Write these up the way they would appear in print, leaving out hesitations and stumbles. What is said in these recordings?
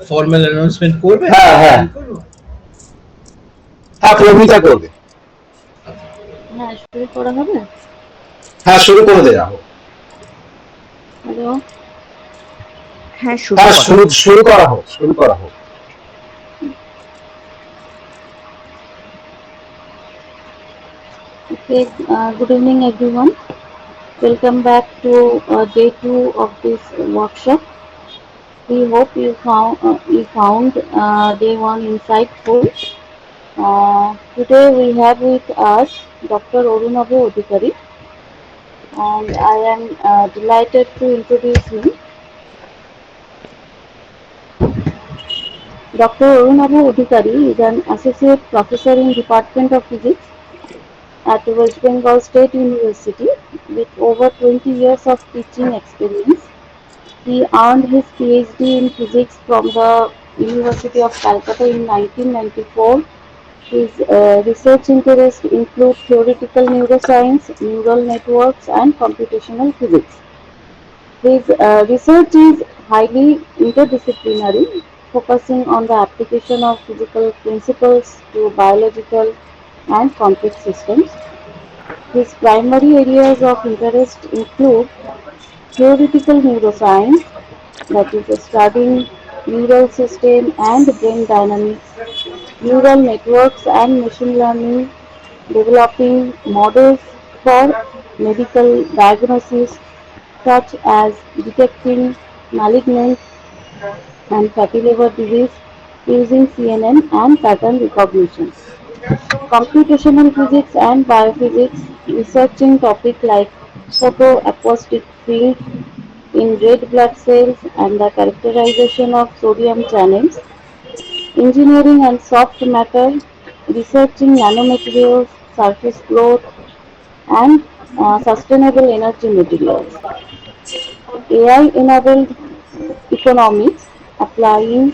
Formal announcement করবে? হ্যাঁ হ্যাঁ হ্যাঁ, প্রমিতা করবে। হ্যাঁ, শুরু করা হবে। হ্যাঁ, শুরু করে দে রাহুল। হ্যালো। হ্যাঁ, শুরু হ্যাঁ, করা শুরু হোক। শুরু করা হোক, শুরু করা হোক। Okay, good evening everyone. Welcome back to day two of this workshop. We hope you found day one insightful. Today we have with us Dr. Arunabha Adhikary, and I am delighted to introduce him. Dr. Arunabha Adhikary is an associate professor in Department of Physics at West Bengal State University with over 20 years of teaching experience. He earned his PhD in physics from the University of Calcutta in 1994. His research interests include theoretical neuroscience, neural networks, and computational physics. His research is highly interdisciplinary, focusing on the application of physical principles to biological and complex systems. His primary areas of interest include theoretical neuroscience, that is studying neural system and brain dynamics, neural networks and machine learning, developing models for medical diagnosis such as detecting malignant and fatty liver disease using CNN and pattern recognition. Computational physics and biophysics, researching topics like photoacoustic field in red blood cells and the characterization of sodium channels. Engineering and soft matter, researching nanomaterials, surface growth, and sustainable energy materials. AI-enabled economics, applying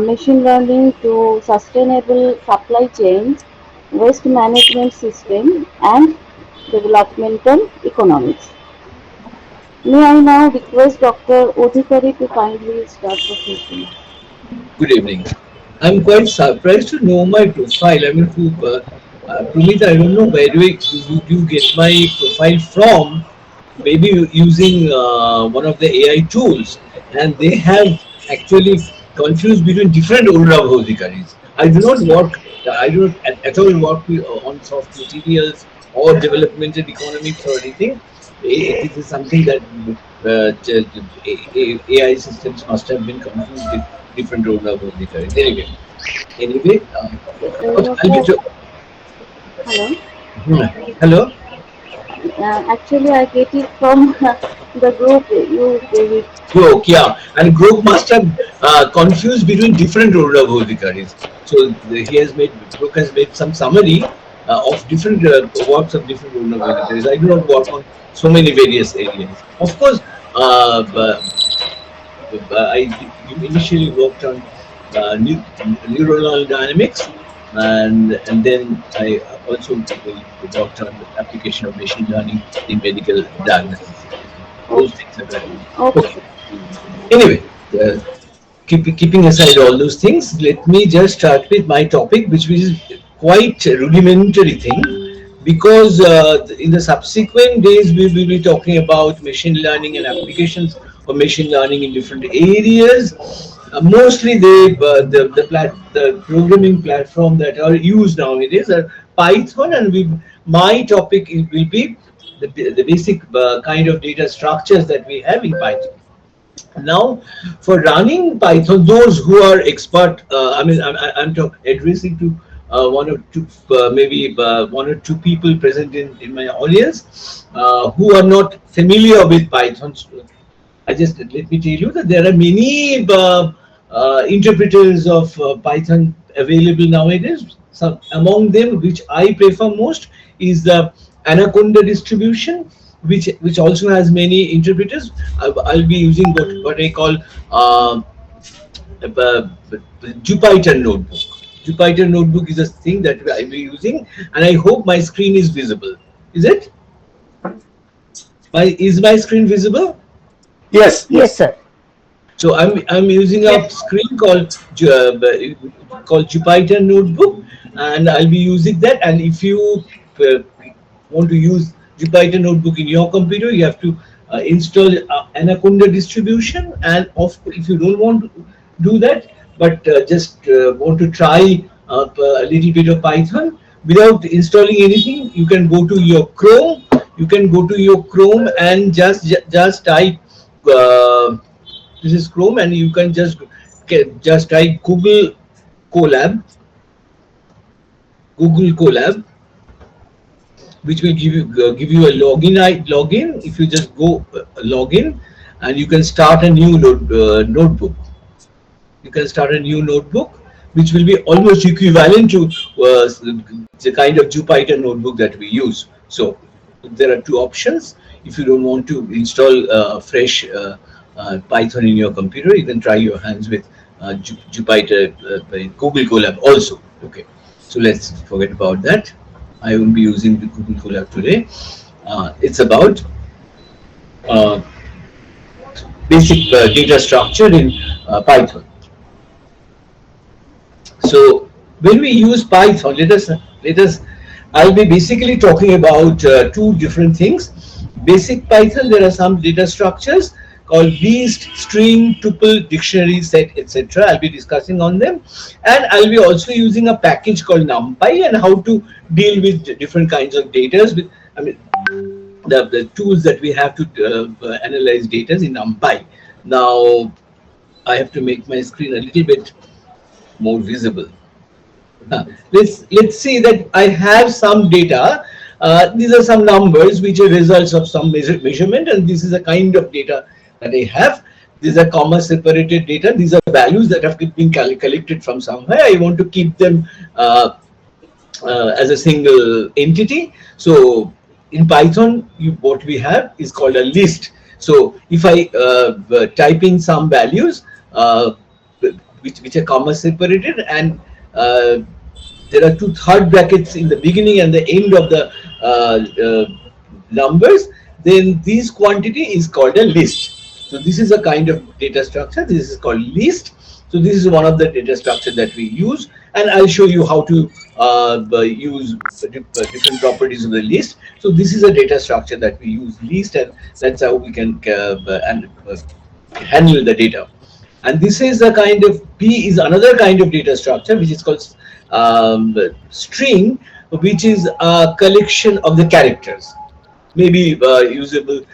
machine learning to sustainable supply chain, waste management system, and developmental economics. May I now request Dr. Adhikary to kindly start the session. Good evening. I'm quite surprised to know my profile. I mean, Promita, I don't know where do you get my profile from. Maybe using one of the AI tools, and they have actually confused between different Arunabha Adhikaris. I do not work. I do not at all work on soft materials or developmental economics or anything. It is something that AI systems must have been confused with different Arunabha Adhikaris. Anyway, I'll be. Okay, hello. Hello. Actually, I get it from the group you gave it. Group, yeah, and group must have confused between different rural adhikaris. So Brooke has made some summary of different works of different rural adhikaris. I do not work on so many various areas. Of course, initially worked on neuronal dynamics, and then I also worked on the application of machine learning in medical diagnosis. Those Okay, things have happened. okay, Okay. sir. Anyway, keeping aside all those things, let me just start with my topic, which is quite a rudimentary thing, because in the subsequent days we will be talking about machine learning and applications of machine learning in different areas. Mostly the programming platform that are used nowadays are Python, and my topic will be the basic kind of data structures that we have in Python. Now, for running Python, those who are expert, I mean, I'm addressing to one or two, maybe one or two people present in my audience who are not familiar with Python. So I just let me tell you that there are many interpreters of Python available nowadays. Some among them, which I prefer most, is the Anaconda distribution, which also has many interpreters. I'll be using what I call uh, Jupyter notebook. Jupyter notebook is a thing that I'll be using, and I hope my screen is visible. Is it? Is my screen visible? Yes, Yes, yes. sir. So I'm using a Yes. screen called Jupyter Notebook, and I'll be using that. And if you uh, want to use Jupyter Notebook in your computer, you have to install Anaconda distribution. And if you don't want to do that, but just want to try a little bit of Python without installing anything, you can go to your Chrome. You can go to your Chrome and just type. Uh, this is Chrome, and you can just type Colab, Google Colab, which will give you a login. If you just go login, and you can start a new notebook. You can start a new notebook, which will be almost equivalent to the kind of Jupyter notebook that we use. So there are two options. If you don't want to install fresh Python in your computer, you can try your hands with Jupyter by Google Colab also. Okay, so let's forget about that. I won't be using the Google Colab today. It's about uh, basic data structure in Python. So when we use Python, let us. I'll be basically talking about two different things. Basic Python, there are some data structures called list, string, tuple, dictionary, set, etc. I'll be discussing on them, and I'll be also using a package called NumPy and how to deal with different kinds of data. With I mean the tools that we have to analyze data in NumPy. Now I have to make my screen a little bit more visible. Let's see that I have some data. These are some numbers which are results of some measurement, and this is a kind of data that I have. These are comma separated data. These are values that have been collected from somewhere. I want to keep them as a single entity. So in Python, what we have is called a list. So if I type in some values which are comma separated, and uh, there are two third brackets in the beginning and the end of the numbers, then this quantity is called a list. So this is a kind of data structure. This is called list. So this is one of the data structure that we use, and I'll show you how to use different properties of the list. So this is a data structure that we use list, and that's how we can handle the data. And this is a kind of P is another kind of data structure which is called string, which is a collection of the characters, maybe usable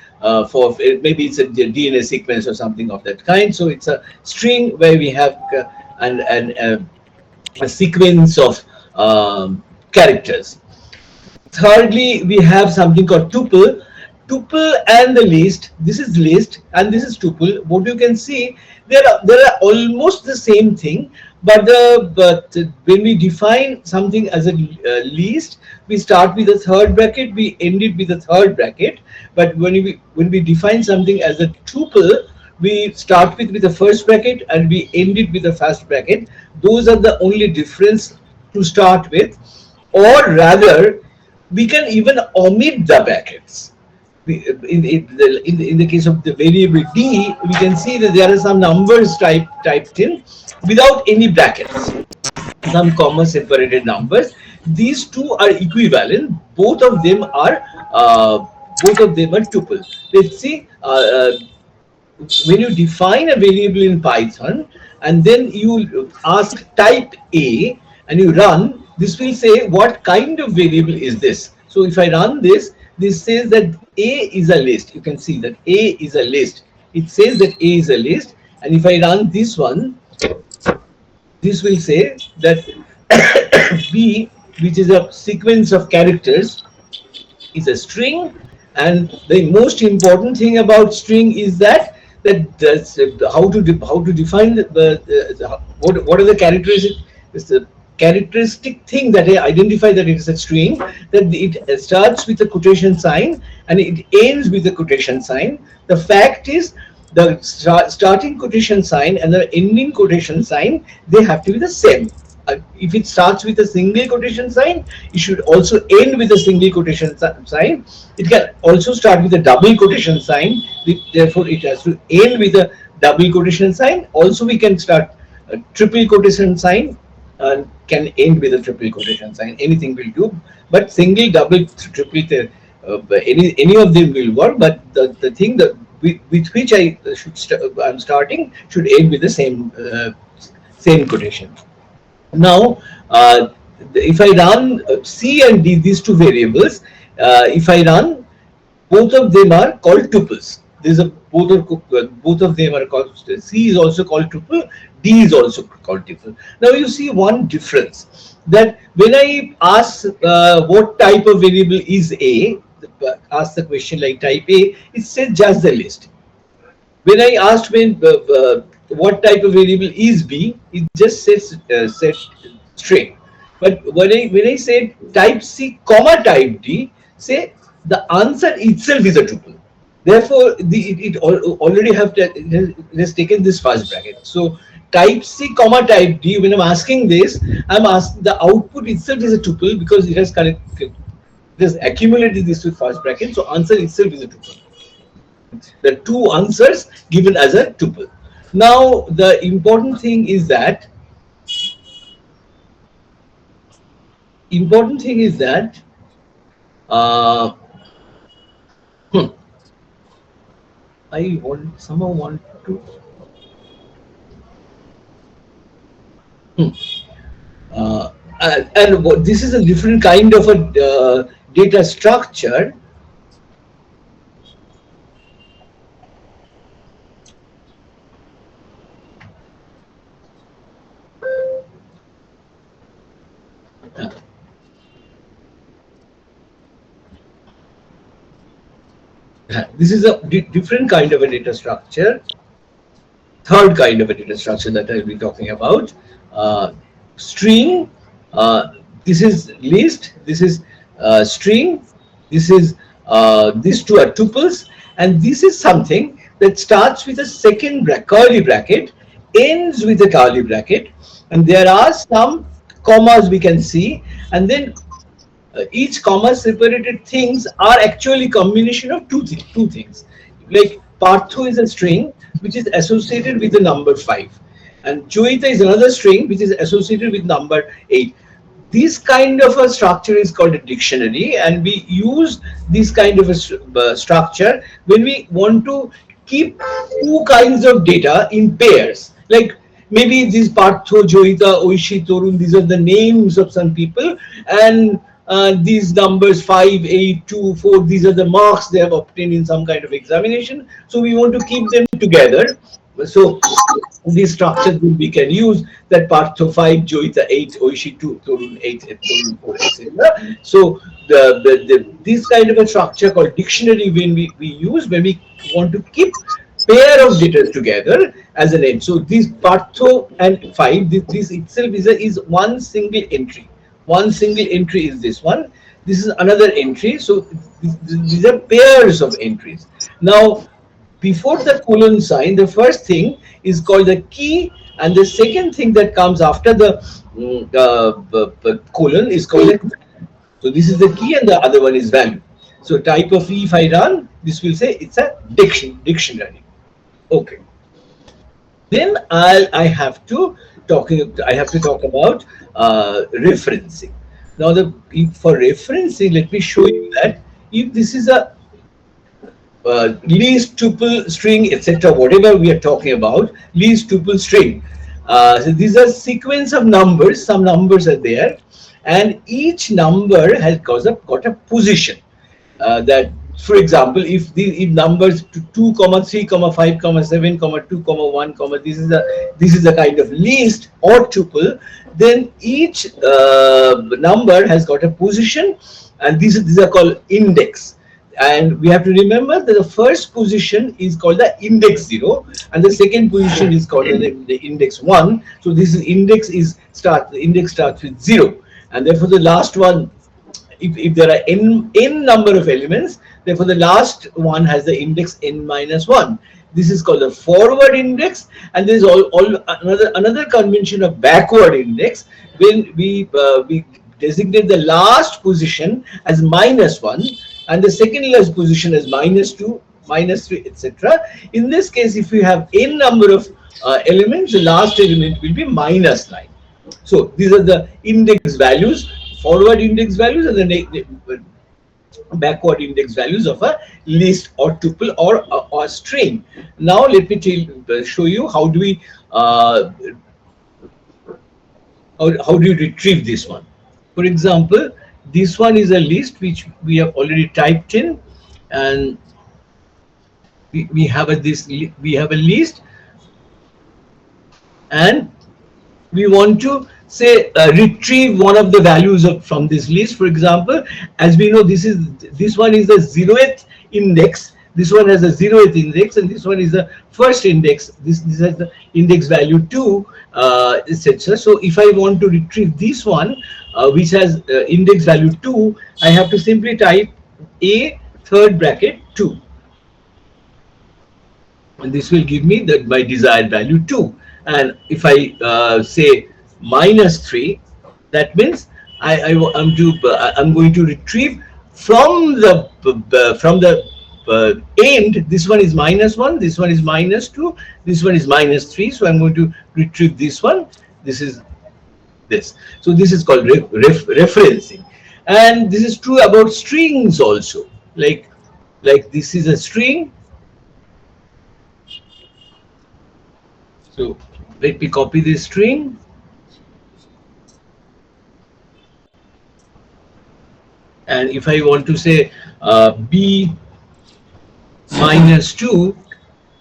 for maybe it's a DNA sequence or something of that kind. So it's a string where we have a sequence of characters. Thirdly, we have something called tuple. Tuple and the list. This is list and this is tuple. What you can see, there are almost the same thing, but when we define something as a list, we start with a third bracket, we end it with a third bracket. But when we define something as a tuple, we start with the first bracket and we end it with the first bracket. Those are the only difference to start with, or rather we can even omit the brackets. In the case of the variable d, we can see that there are some numbers typed in without any brackets, some comma separated numbers. These two are equivalent. Both of them are tuple. Let's see. When you define a variable in Python and then you ask type A and you run, this will say what kind of variable is this. So if I run this, this says that A is a list. You can see that A is a list. It says that A is a list. And if I run this one, this will say that B, which is a sequence of characters, is a string. And the most important thing about string is that's how to define what are the characteristics. It's the characteristic thing that I identify that it is a string, that it starts with a quotation sign and it ends with a quotation sign. The fact is the starting quotation sign and the ending quotation sign, they have to be the same. If it starts with a single quotation sign, it should also end with a single quotation sign. It can also start with a double quotation sign. Therefore, it has to end with a double quotation sign. Also, we can start a triple quotation sign and can end with a triple quotation sign. Anything will do, but single, double, triple, any of them will work. But the thing that with which I'm starting should end with the same quotation. Now, if I run C and D, these two variables, if I run, both of them are called tuples. There's a both of them are called, C is also called tuple, D is also called tuple. Now you see one difference, that when I ask what type of variable is A, ask the question like type A, it says just the list. When I asked what type of variable is B, it just says set string. But when I said type C comma type D, say the answer itself is a tuple. Therefore, already it has taken this first bracket. So type C comma type D. When I'm asking this, I'm asking the output itself is a tuple because it has accumulated this with first bracket. So answer itself is a tuple. The two answers given as a tuple. Now the important thing is that uh, hmm, I want somehow want to hmm, uh, this is a different kind of a data structure. This is a different kind of a data structure. Third kind of a data structure that I'll be talking about. Uh, String. Uh, this is list. This is string. This is these two are tuples, and this is something that starts with a second curly bracket, ends with a curly bracket, and there are some commas we can see, and then each comma separated things are actually combination of two things. Like Partho is a string which is associated with the number 5, and Choita is another string which is associated with number 8. This kind of a structure is called a dictionary, and we use this kind of a structure when we want to keep two kinds of data in pairs. Like maybe these Partho, Joita, Oishi, Torun, these are the names of some people, and these numbers 5, 8, 2, 4, these are the marks they have obtained in some kind of examination. So we want to keep them together. So these structures we can use, that Partho 5, Joita 8, Oishi 2, Torun 8, Torun 4, etc. So this kind of a structure called dictionary when we use when we want to keep pair of data together as a name. So these Partho and 5, this itself is one single entry. One single entry is this one. This is another entry. So these are pairs of entries. Now, before the colon sign, the first thing is called the key, and the second thing that comes after the colon is called the value. So this is the key, and the other one is value. So type of if I run, this will say it's a dictionary. Okay. Then I have to talk about referencing. Now for referencing, let me show you that if this is a least tuple string, etc., whatever we are talking about, least tuple string. So these are sequence of numbers. Some numbers are there, and each number has got a position. That, for example, if numbers 2 comma 3 comma 5 comma 7 comma 2 comma 1 comma, this is a kind of list or tuple, then each number has got a position, and these are called index. And we have to remember that the first position is called the index 0, and the second position is called the index 1. So this is the index starts with 0, and therefore the last one, if there are n number of elements, therefore the last one has the index n minus 1. This is called the forward index, and there is all another convention of backward index, when we designate the last position as -1 and the second last position as -2, minus 3, etc. In this case, if you have n number of elements, the last element will be minus 9. So these are the index values, forward index values, and the backward index values of a list or tuple or string. Now let me show you how do we how do you retrieve this one. For example, this one is a list which we have already typed in, and we have we have a list, and we want to say retrieve one of the values from this list. For example, as we know, this one is the zeroth index, this one has a zeroth index, and this one is the first index. This has the index value 2, etc. So if I want to retrieve this one, which has index value 2, I have to simply type a third bracket 2, and this will give me that my desired value 2. And if I say minus 3, that means I'm going to retrieve from the end. This one is minus 1, this one is minus 2, this one is minus 3, so I'm going to retrieve this one. This is this. So this is called referencing, and this is true about strings also. Like this is a string. So let me copy this string, and if I want to say b minus 2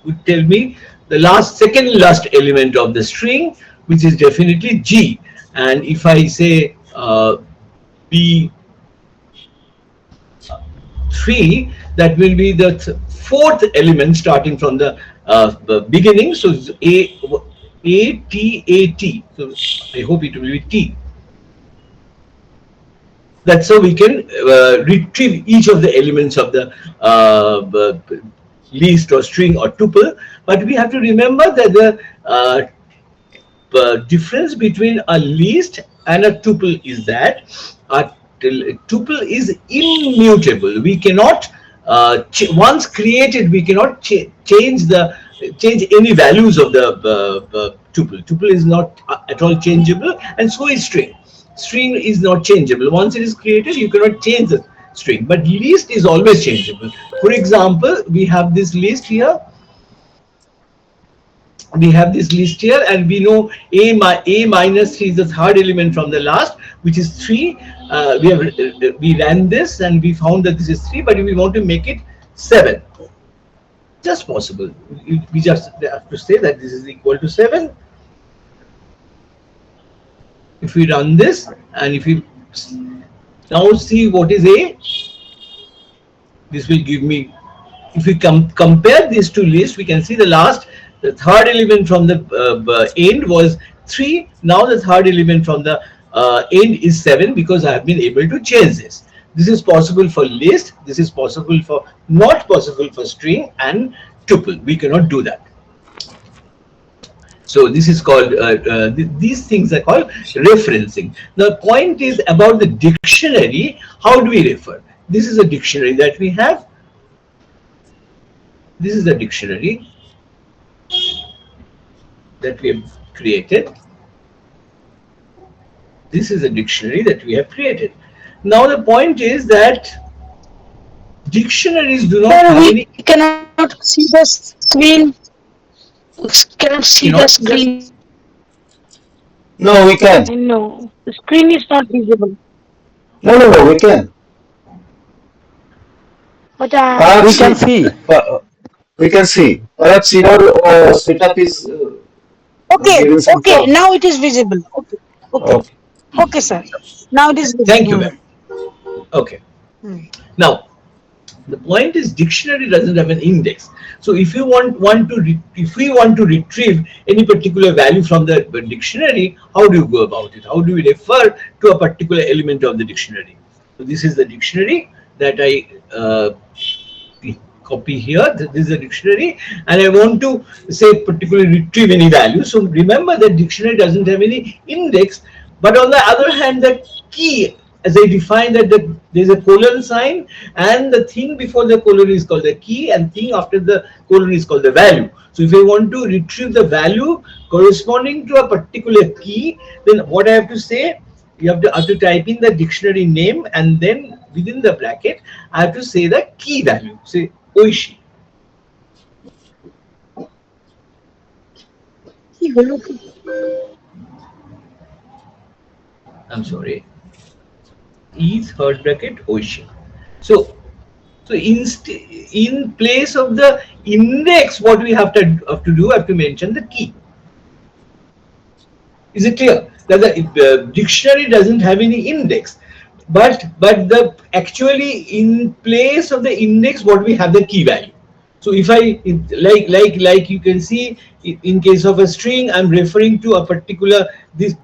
would tell me the second last element of the string, which is definitely g. And if I say b 3, that will be the fourth element starting from the beginning. So a t. So I hope it will be t. That's how we can retrieve each of the elements of the list or string or tuple. But we have to remember that the difference between a list and a tuple is that a tuple is immutable. We cannot once created, we cannot change any values of the tuple. Tuple is not at all changeable, and so is string. String is not changeable. Once it is created, you cannot change the string, but list is always changeable. For example, we have this list here. We have this list here, and we know a minus 3 is the third element from the last, which is 3. We ran this and we found that this is 3, but if we want to make it 7, just possible. We just have to say that this is equal to 7. If we run this, and if we now see what is a, this will give me, if we compare these two lists, we can see the third element from the end was 3. Now the third element from the end is 7, because I have been able to change this. This is possible for list. This is possible for, not possible for string and tuple. We cannot do that. So this is called, these things are called referencing. The point is about the dictionary. How do we refer? This is a dictionary that we have. This is the dictionary that we have created. This is a dictionary that we have created. Now the point is that dictionaries do not have Sir, any. we cannot see the screen. Cannot see the Cannot just. screen. No, we I can. know. The screen is not visible. No, no, no, we can. But We Perhaps can see. we can see. Perhaps your setup is okay, giving some okay. problem. Now it is visible. Okay, okay, Okay. okay, sir. Now it is Thank you, visible. ma'am. Okay. Hmm. Now the point is dictionary doesn't have an index. So if you if we want to retrieve any particular value from the dictionary, how do you go about it? How do we refer to a particular element of the dictionary? So this is the dictionary that I copy here. This is a dictionary, and I want to say particularly retrieve any value. So remember that dictionary doesn't have any index, but on the other hand, the key as I define that there's a colon sign, and the thing before the colon is called the key, and thing after the colon is called the value. So if I want to retrieve the value corresponding to a particular key, then what I have to say, have to type in the dictionary name, and then within the bracket I have to say the key value, say oishi. কি হলো কি? I'm sorry, E third bracket oishi. So in place of the index, what we have to do, have to mention the key. Is it clear that the dictionary doesn't have any index, but the actually in place of the index, what we have, the key value. So if like you can see, in case of a string, I'm referring to a particular, this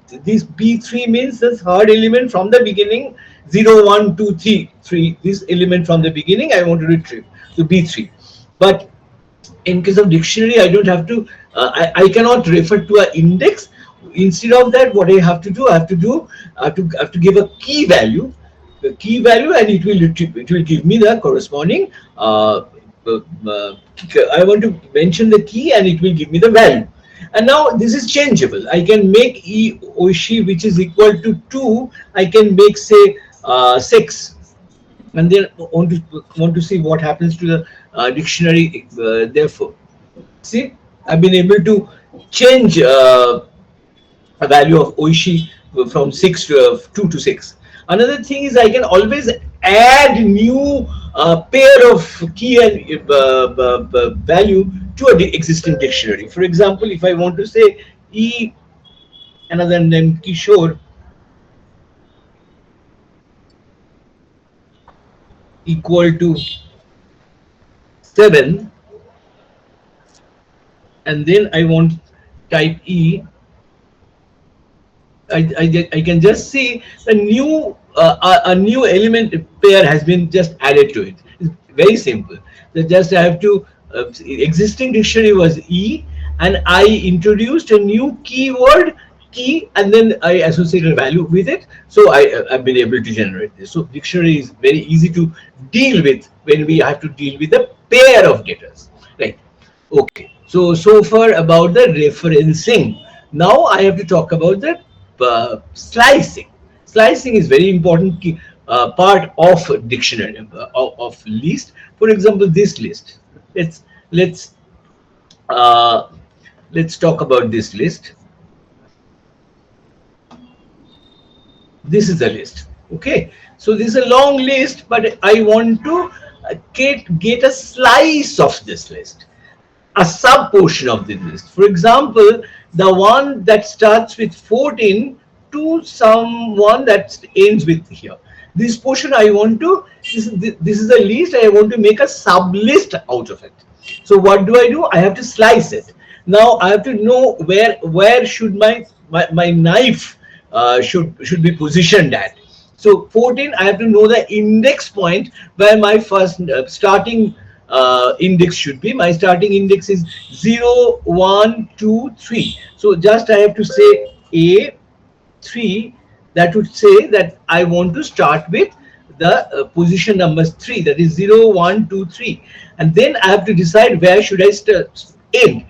b3 means the third element from the beginning, 0 1 2 3 3, this element from the beginning I want to retrieve, so b3. But in case of dictionary, I don't have to, I cannot refer to an index. Instead of that, what I have to do, I have to give a key value, the key value, and it will give me the corresponding, uh, uh, I want to mention the key, and it will give me the value. And now this is changeable. I can make e oishi, which is equal to 2, I can make, say, 6, and then want to see what happens to the dictionary, therefore. See, I've been able to change a value of oishi from 6 to 2 to 6. Another thing is, I can always add new pair of key and value to a existing dictionary. For example, if I want to say e, another name Kishore, equal to 7, and then I want type e, I can just see a a new element pair has been just added to it. It's very simple. So just I have to, existing dictionary was E, and I introduced a new keyword key, and then I associated a value with it. So I've been able to generate this. So dictionary is very easy to deal with when we have to deal with a pair of data. Right. Okay. So far about the referencing. Now I have to talk about the slicing. Slicing is very important part of dictionary, of list. For example, this list. Let's let's uh, let's talk about this list. This is the list. Okay, so this is a long list, but I want to get a slice of this list, a sub portion of the list. For example, the one that starts with 14 to someone that ends with here. This portion I want to, this is a list, I want to make a sub list out of it. So what do? I have to slice it. Now I have to know where should my knife should be positioned at. So 14, I have to know the index point where my first starting index should be. My starting index is 0 1 2 3. So just I have to say a 3, that would say that I want to start with the position numbers 3, that is 0 1 2 3, and then I have to decide where should I end.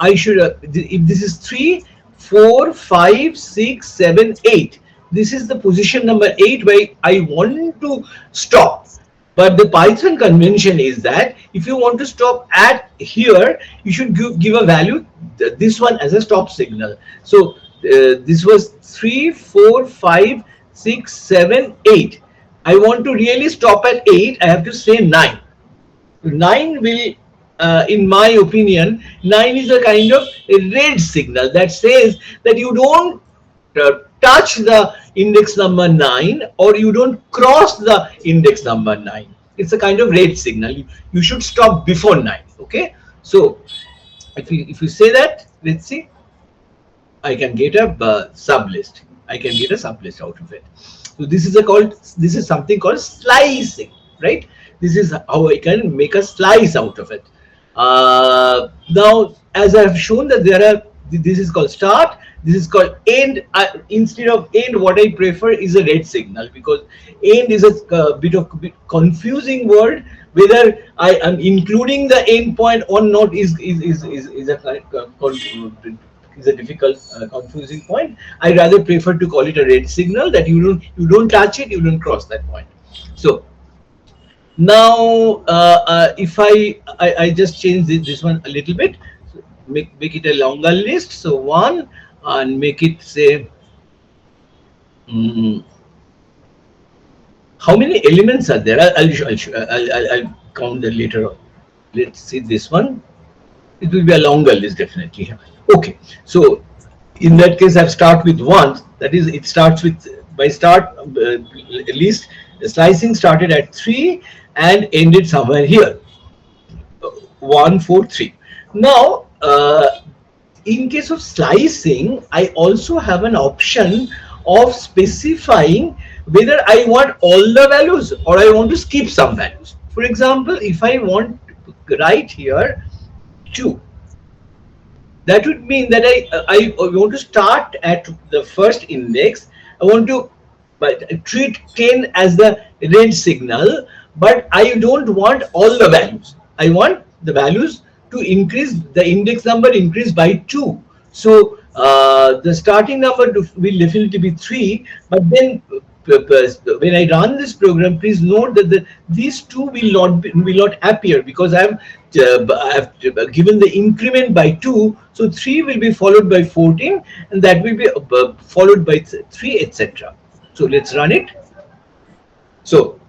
I should, if this is 3 4 5 6 7 8, this is the position number 8 where I want to stop. But the Python convention is that if you want to stop at here, you should give a value, this one, as a stop signal. So this was 3 4 5 6 7 8. I want to really stop at 8, I have to say 9. 9 will, in my opinion, 9 is a kind of a red signal that says that you don't touch the index number 9, or you don't cross the index number 9. It's a kind of red signal. You should stop before 9. Okay. So if you say that, let's see, I can get a sub list. I can get a sub list out of it. So this is something called slicing, right? This is how I can make a slice out of it. Now, as I have shown, that there are This is called start. This is called end. Instead of end, what I prefer is a red signal, because end is a bit confusing word. Whether I am including the end point or not is a is a difficult confusing point. I rather prefer to call it a red signal, that you don't touch it, you don't cross that point. So now, if I just change this one a little bit, so make it a longer list. So one, and make it say, mm, how many elements are there? I'll count them later on. Let's see this one. It will be a longer list definitely. Okay, so in that case, I've start with one. That is, it starts with by start list. Slicing started at 3 and ended somewhere here. 143. Now, in case of slicing, I also have an option of specifying whether I want all the values or I want to skip some values. For example, if I want to write here 2, that would mean that I want to start at the first index. I want to treat 10 as the red signal, but I don't want all the values. I want the values to increase, the index number increase by 2. So the starting number will definitely be 3, but then when I run this program, please note that these two will not appear, because I've given the increment by 2. So 3 will be followed by 14, and that will be followed by 3, etc. So let's run it. So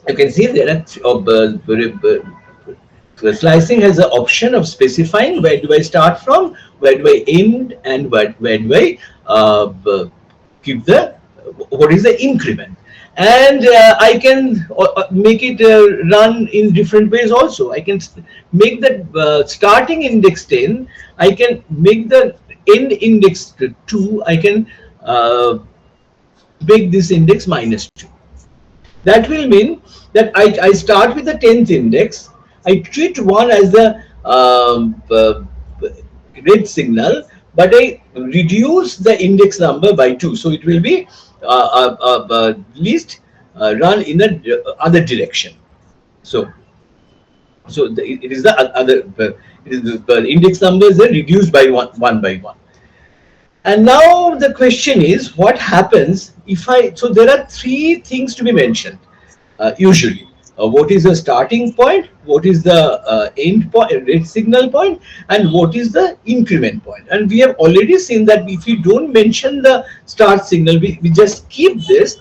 you can see there are slicing has the option of specifying where do I start from, where do I end, and where do I give the what is the increment. And I can make it run in different ways also. I can make the starting index 10. I can make the end index 2. I can make this index -2. That will mean that I start with the 10th index. I treat 1 as the red signal, but I reduce the index number by 2. So it will be least run in the other direction. So it is the other, it is the index numbers are reduced by one by one. And now the question is, what happens if so there are three things to be mentioned usually. What is the starting point, what is the end point, red signal point, and what is the increment point. And we have already seen that if you don't mention the start signal, we just keep this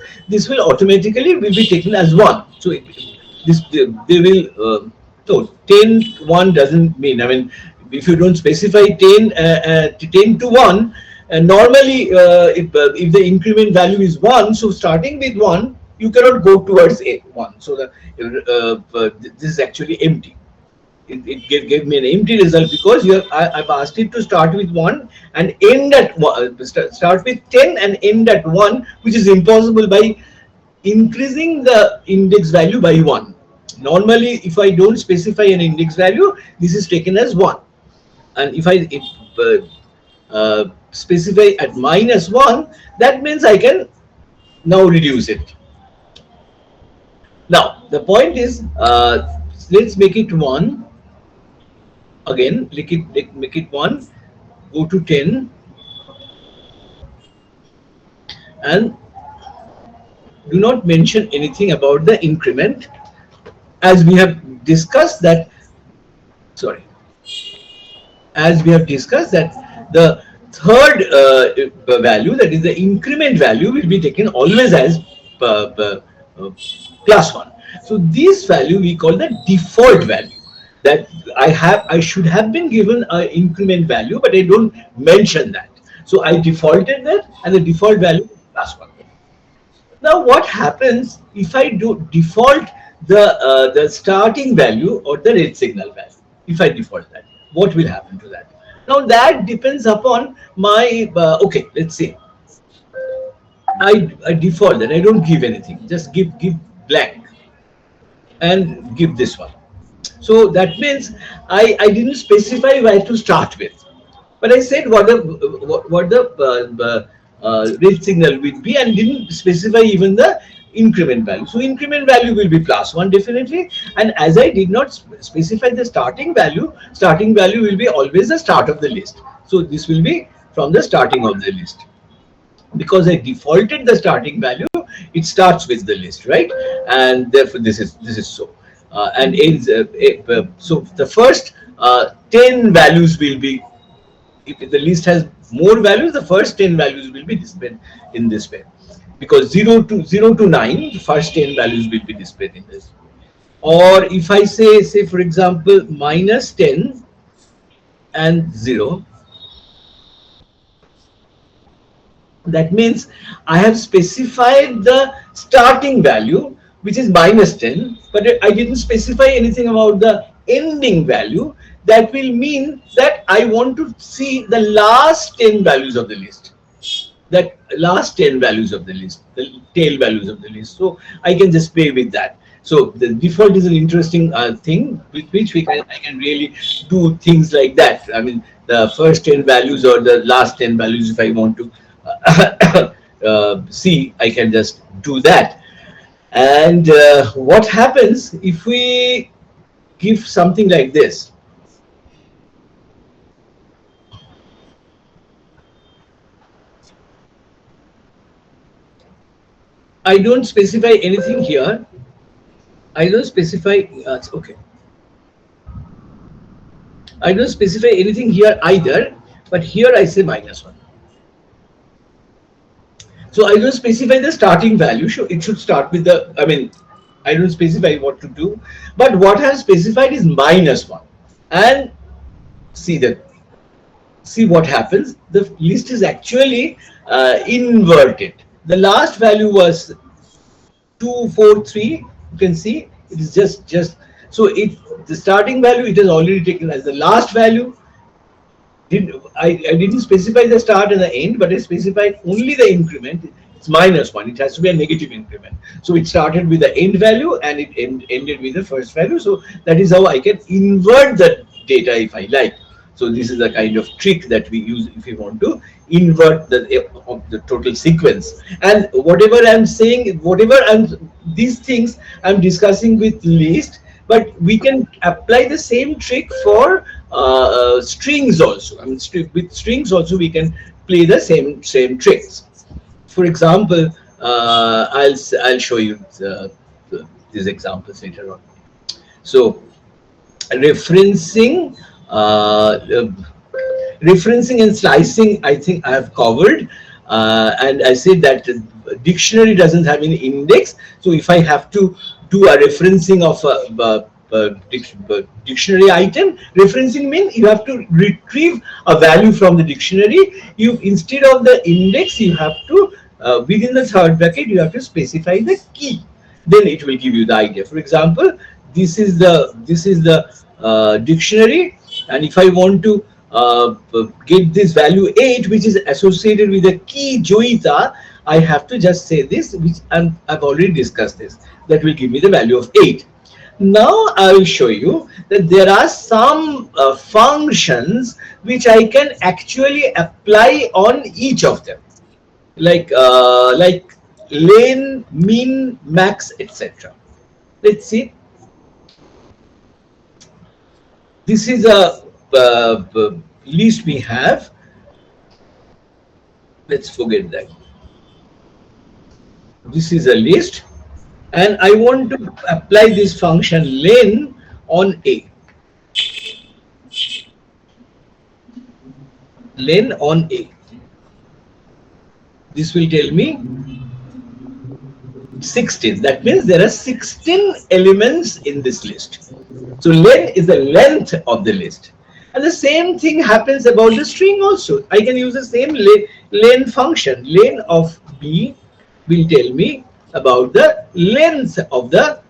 will automatically will be taken as 1. So they will, so 10 1 doesn't mean, I mean, if you don't specify 10 to 1, and normally if the increment value is 1, so starting with 1, you cannot go towards a 1. So this is actually empty. It gave me an empty result, because I've asked it to start with 1 and end at 1, start with 10 and end at 1, which is impossible by increasing the index value by 1. Normally, if I don't specify an index value, this is taken as 1. And if I specify at -1, that means I can now reduce it. Now the point is, let's make it 1 again. Make it 1. Go to 10 and do not mention anything about the increment, as we have discussed that. Sorry, as we have discussed that the third value, that is the increment value, will be taken always as uh, +1. So this value we call the default value, that I should have been given an increment value, but I don't mention that. So I defaulted that, and the default value is +1. Now, what happens if I do default the starting value or the red signal value? If I default that, what will happen to that? Now, that depends upon my okay. Let's say I default that, I don't give anything, just give blank and give this one. So that means I didn't specify where to start with. But I said what the red signal will be, and didn't specify even the increment value. So increment value will be plus 1 definitely. And as I did not specify the starting value will be always the start of the list. So this will be from the starting of the list. Because I defaulted the starting value, it starts with the list, right? And therefore this is so. And ends, so the first 10 values will be, if the list has more values, the first 10 values will be displayed in this way, because 0 to 9, the first 10 values will be displayed in this. Or if I say for example minus 10 and 0, that means I have specified the starting value, which is minus 10, but I didn't specify anything about the ending value. That will mean that I want to see the last 10 values of the list, that last 10 values of the list, the tail values of the list. So I can just play with that. So the default is an interesting thing with which I can really do things like that. I mean, the first 10 values or the last 10 values, if I want to see, I can just do that. And what happens if we give something like this? I don't specify anything here. I don't specify, okay. I don't specify anything here either, but here I say minus 1. So I don't specify the starting value. It should start with the, I mean, I don't specify what to do, but what I have specified is minus 1. And see that, see what happens. The list is actually inverted. The last value was 243. You can see it is just so it, the starting value it has already taken as the last value. I didn't specify the start and the end, but I specified only the increment. It's minus 1. It has to be a negative increment. So it started with the end value and it ended with the first value. So that is how I can invert the data if I like. So this is a kind of trick that we use if we want to invert the of the total sequence. And whatever I'm saying, whatever I'm these things I'm discussing with list, but we can apply the same trick for strings also. I mean, with strings also we can play the same tricks. For example, I'll show you these examples later on. So referencing referencing and slicing, I think I have covered. And I said that dictionary doesn't have any index. So if I have to do a referencing of dictionary item, referencing means you have to retrieve a value from the dictionary. You, instead of the index, you have to within the third bracket you have to specify the key. Then it will give you the idea. For example, this is the dictionary, and if I want to get this value 8, which is associated with the key Joita, I have to just say this, which I've already discussed this. That will give me the value of 8. Now I will show you that there are some functions which I can actually apply on each of them, like len, min, max, etc. Let's see. This is a list we have. Let's forget that. This is a list, and I want to apply this function len on a. Len on a. This will tell me 16. That means there are 16 elements in this list. So len is the length of the list. And the same thing happens about the string also. I can use the same len function. Len of b will tell me about the length of the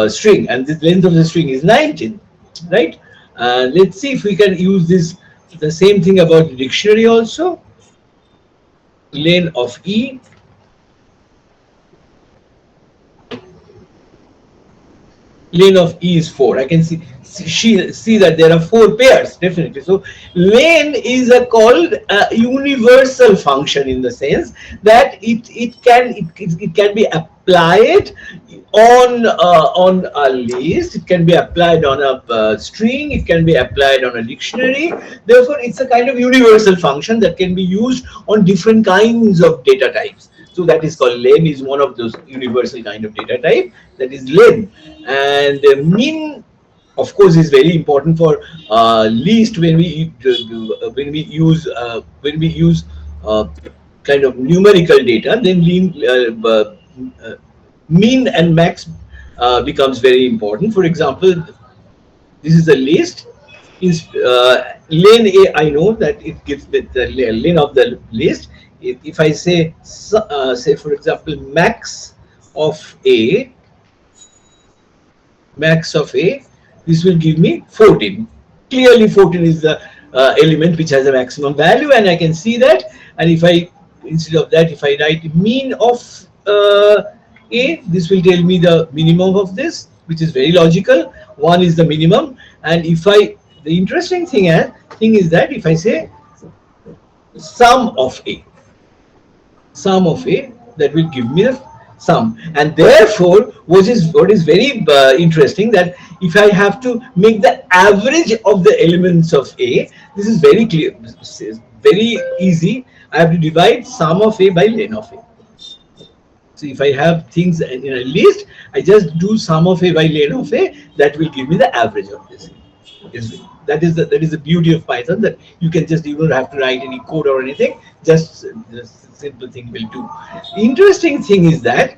string, and the length of the string is 19, right? Let's see if we can use this, the same thing about the dictionary also. Len of e, Lane of E is 4. I can see that there are 4 pairs, definitely. So lane is a called a universal function, in the sense that it can be applied on a list, it can be applied on a string, it can be applied on a dictionary. Therefore it's a kind of universal function that can be used on different kinds of data types. So that is called len, is one of those universal kind of data type, that is len. And min, of course, is very important for least, when we use uh, kind of numerical data, then mean and max becomes very important. For example, this is a list. Is lane A, I know that it gives me the lane of the list. If I say for example, of A, max of A, this will give me 14. Clearly 14 is the element which has a maximum value, and I can see that. And if I, instead of that, if I write mean of A, this will tell me the minimum of this, which is very logical. 1 is the minimum. And if I, the interesting thing is that if I say sum of A, sum of A, that will give me the sum. And therefore what is very interesting, that if I have to make the average of the elements of A, this is very clear, this is very easy. I have to divide sum of A by len of A. So if I have things in a list, I just do sum of A by len of A, that will give me the average of this. That is the beauty of Python, that you can just, you don't have to write any code or anything. Just simple thing will do. Interesting thing is that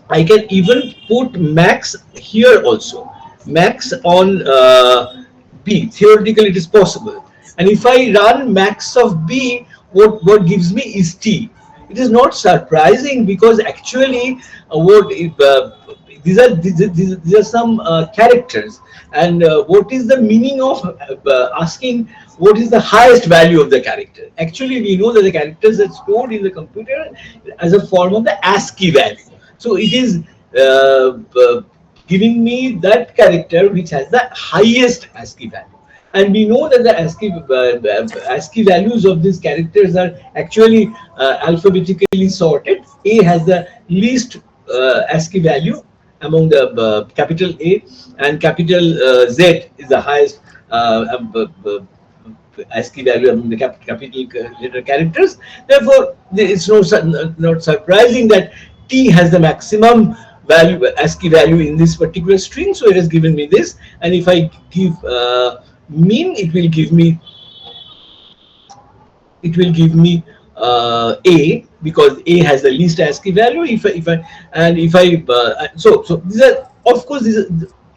I can even put max here also. Max on B. Theoretically, it is possible. And if I run max of B, what gives me is T. It is not surprising, because actually, what these are some characters, and what is the meaning of asking what is the highest value of the character? Actually, we know that the characters are stored in the computer as a form of the ASCII value. So it is giving me that character which has the highest ASCII value. And we know that the ASCII values of these characters are actually alphabetically sorted. A has the least ASCII value among the capital A, and capital Z is the highest ASCII value among the capital letter characters. Therefore, it's not surprising that T has the maximum value, ASCII value, in this particular string. So it has given me this. And if I give mean, A, because A has the least ASCII value. So these are, of course,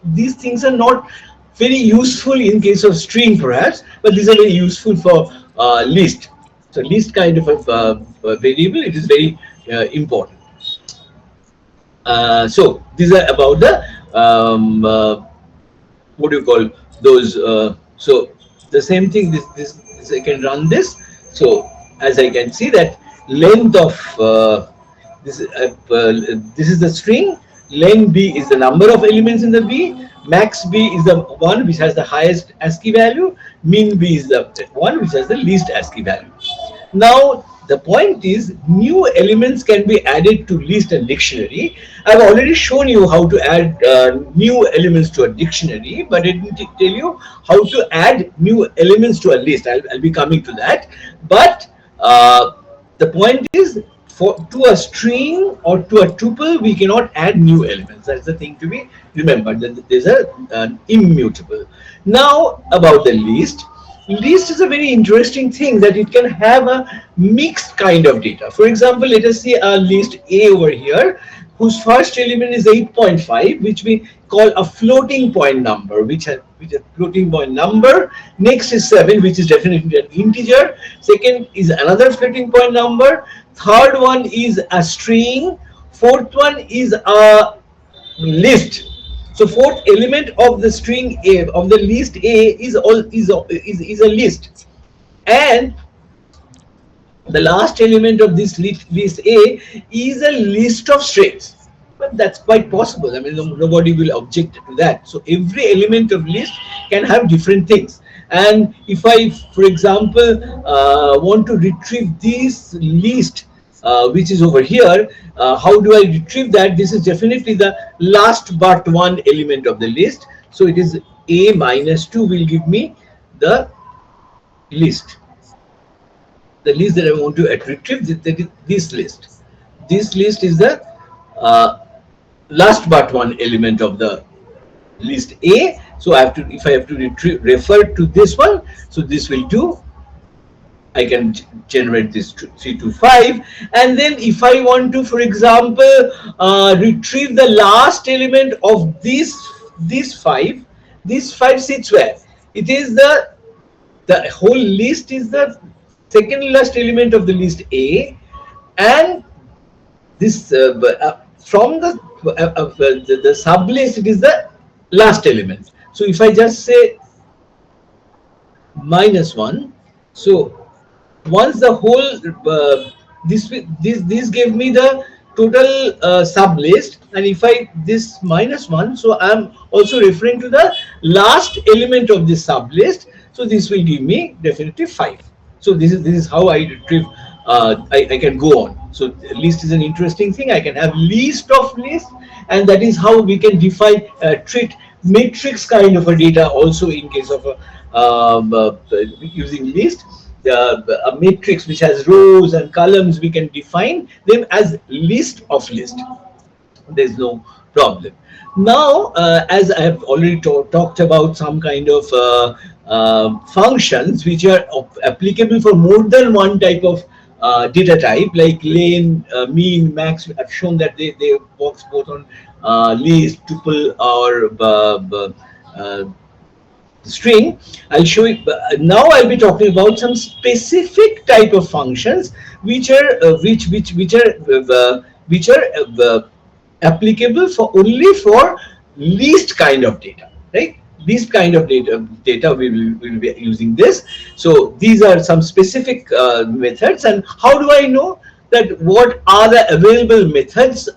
these things are not very useful in case of string perhaps, but these are very useful for list. So list kind of a variable, it is very important. So these are about the what do you call those, so the same thing, this I can run this. So as I can see that length of this is the string. Len b is the number of elements in the b. Max b is the one which has the highest ASCII value. Min b is the one which has the least ASCII value. Now, the point is, new elements can be added to list and dictionary. I've already shown you how to add new elements to a dictionary, but I didn't tell you how to add new elements to a list. I'll be coming to that. But the point is, to a string or to a tuple, we cannot add new elements. That's the thing to be remembered. That there's an immutable. Now, about the list. List is a very interesting thing, that it can have a mixed kind of data. For example, let us see a list A over here, whose first element is 8.5, which we call a floating point number, which has floating point number. Next is 7, which is definitely an integer. Second is another floating point number. Third one is a string. Fourth one is a list. So fourth element of the string A, of the list A, is a list. And the last element of this list A is a list of strings. But that's quite possible. I mean, nobody will object to that. So every element of list can have different things. And if I, for example, want to retrieve this list, which is over here, how do I retrieve that? This is definitely the last but one element of the list. So it is a minus 2 will give me the list, the list that I want to retrieve, that is this list. This list is the uh, last but one element of the list A. So I have to, if I have to refer to this one, so this will do. I can generate this 3 to 5, and then if I want to, for example, retrieve the last element of this 5, this 5 sits where? It is the whole list is the second last element of the list A, and this from the sub list, it is the last element. So if I just say minus 1, so once the whole this gave me the total sub list, and if I this minus 1, so I'm also referring to the last element of this sub list, so this will give me definitely 5. So this is how I retrieve. I can go on. So list is an interesting thing. I can have list of list, and that is how we can define treat matrix kind of a data also in case of a using list. A matrix which has rows and columns, we can define them as list of list. There's no problem. Now, as I have already talked about some kind of functions which are applicable for more than one type of data type, like len, mean, max. I've shown that they works both on list, tuple, or string. I'll show it now. I'll be talking about some specific type of functions which are which are applicable for only for least kind of data, right? Least kind of data we will be using this. So these are some specific methods. And how do I know that what are the available methods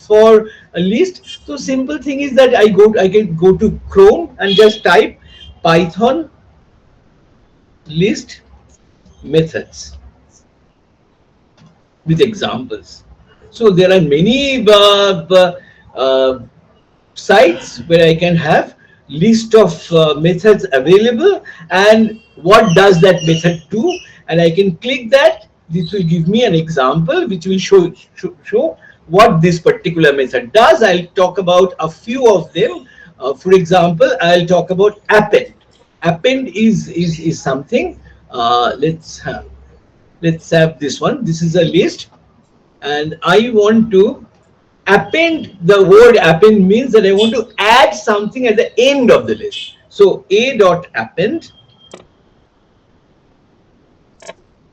for a list? So simple thing is that I can go to Chrome and just type Python list methods with examples. So there are many sites where I can have list of methods available, and what does that method do, and I can click that. This will give me an example which will show what this particular method does. I'll talk about a few of them. For example, I'll talk about append. Append is something. Let's have this one. This is a list, and I want to append. The word append means that I want to add something at the end of the list. So a dot append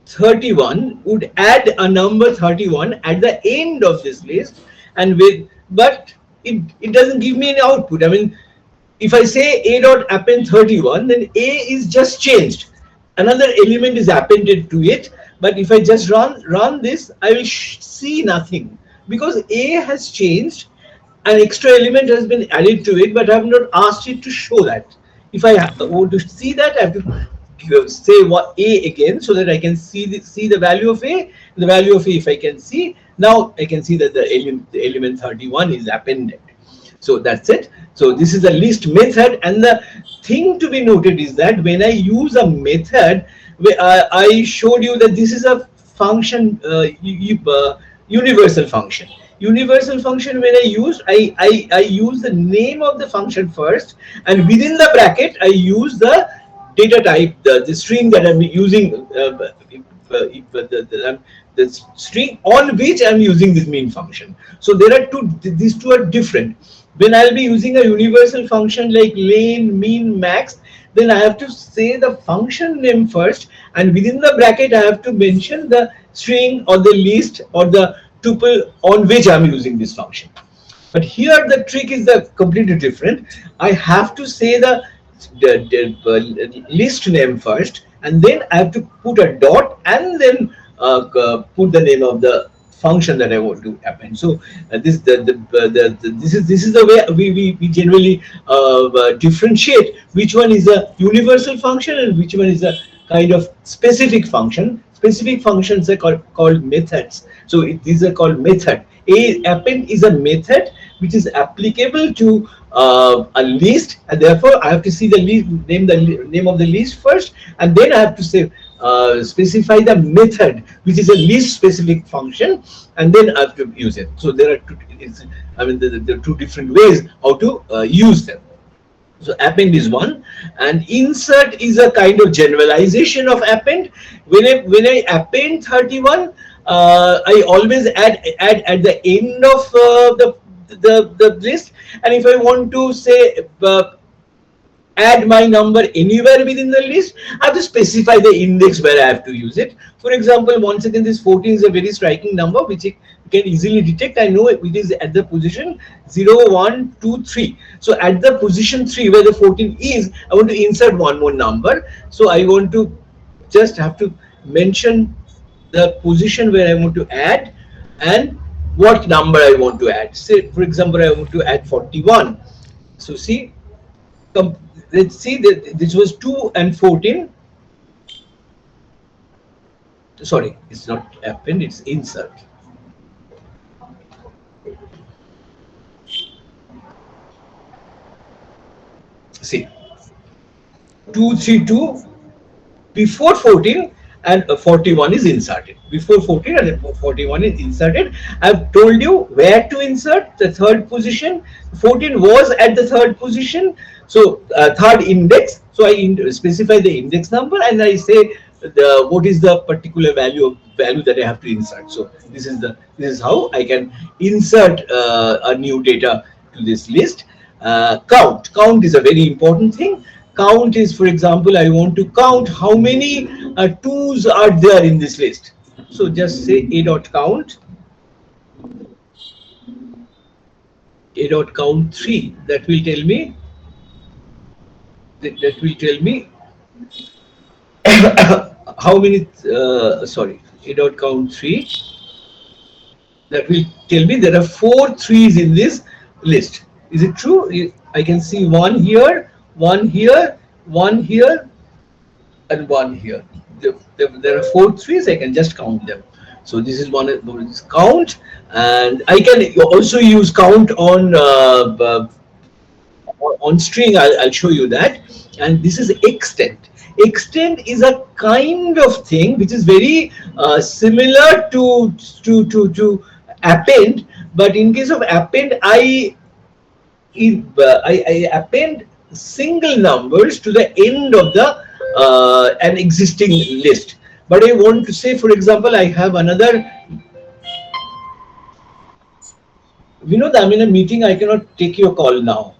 31 would add a number 31 at the end of this list, and with but it doesn't give me any output. I mean, if I say a dot append 31, then a is just changed, another element is appended to it. But if I just run this, I will see nothing, because a has changed, an extra element has been added to it, but I have not asked it to show that. If I want to see that, I have to say what a again, so that I can see the value of a. The value of a, if I can see, now I can see that the element 31 is appended. So that's it. So this is the list method, and the thing to be noted is that when I use a method, I showed you that this is a function, universal function. Universal function, when I use the name of the function first, and within the bracket I use the data type, the string that I'm using, the string on which I'm using this main function. So there are two, these two are different. When I'll be using a universal function like len, mean, max, then I have to say the function name first, and within the bracket I have to mention the string or the list or the tuple on which I'm using this function. But here the trick is the completely different. I have to say the list name first, and then I have to put a dot, and then put the name of the function that I want to append. So this this is the way we generally differentiate which one is a universal function and which one is a kind of specific function. Specific functions are called methods. So these are called method. A append is a method which is applicable to a list, and therefore I have to see the list, name of the list first, and then I have to say specify the method, which is a list specific function, and then I have to use it. So there are two, I mean, there are two different ways how to use them. So append is one, and insert is a kind of generalization of append. When I append 31, I always add at the end of the list, and if I want to say add my number anywhere within the list, I have to specify the index where I have to use it. For example, once again, this 14 is a very striking number which you can easily detect. I know it is at the position 0, 1, 2, 3. So at the position 3 where the 14 is, I want to insert one more number. So I want to just have to mention the position where I want to add and what number I want to add. Say, for example, I want to add 41. So see, let's see that this was 2 and 14. Sorry, it's not append, it's insert. See, 232 before 14, and 41 is inserted. Before 14 and 41 is inserted. I've told you where to insert the third position. 14 was at the third position, so third index. So I specify the index number and I say what is the particular value that I have to insert. So this is how I can insert a new data to this list. Count is a very important thing. Count is, for example, I want to count how many twos are there in this list. So just say a dot count 3. That will tell me that will tell me how many. Sorry, a dot count 3. That will tell me there are 4 3s in this list. Is it true? I can see one here, one here, one here, and one here. There are 4 3s. I can just count them. So this is one is count, and I can also use count on string. I'll show you that. And this is extend. Extend is a kind of thing which is very similar to append, but in case of append, I append single numbers to the end of the an existing list. But I want to say, for example, I have another. We know that I'm in a meeting. I cannot take your call now.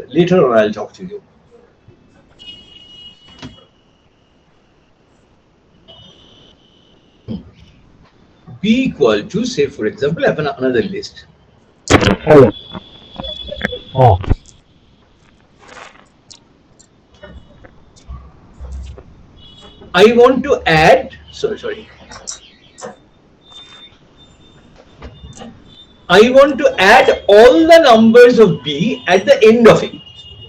Later on, I'll talk to you. B equal to, say, for example, I have another list. Hello. Oh, I want to add. Sorry. I want to add all the numbers of B at the end of it.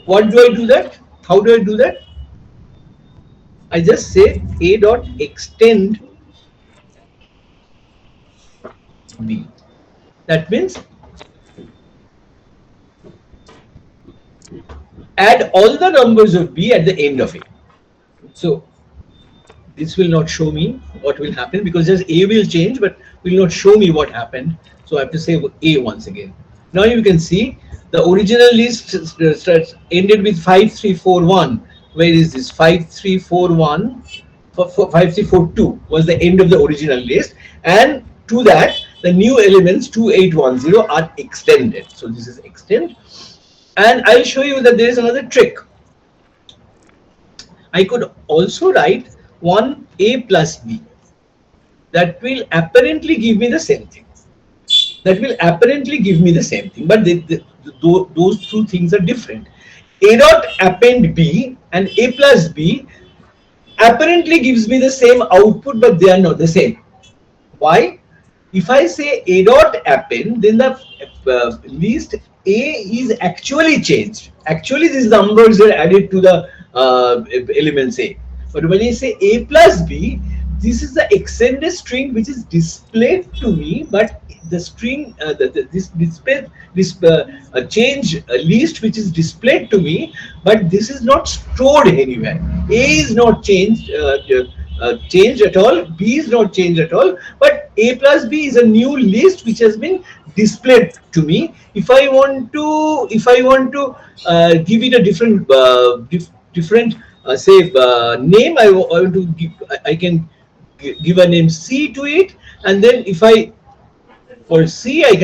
What do I do that? How do I do that? I just say a dot extend B. That means add all the numbers of B at the end of it. So this will not show me what will happen because just A will change, but will not show me what happened. So I have to say A once again. Now you can see the original list starts ended with 5341. Where is this? 5341, 5342 was the end of the original list, and to that the new elements 2810 are extended. So this is extend, and I'll show you that there is another trick. I could also write 1a plus b. That will apparently give me the same thing. That will apparently give me the same thing, but those two things are different. A dot append b and a plus b apparently gives me the same output, but they are not the same. Why? If I say a dot append, then the list a is actually changed. Actually, these numbers are added to the elements a. But when I say a plus b, this is the extended string which is displayed to me, but the string this display this change list which is displayed to me, but this is not stored anywhere. A is not changed at all. B is not changed at all. But A plus B is a new list which has been displayed to me. If I want to give it a different say name, I want to give, I can give a name C to it, and then if I for C I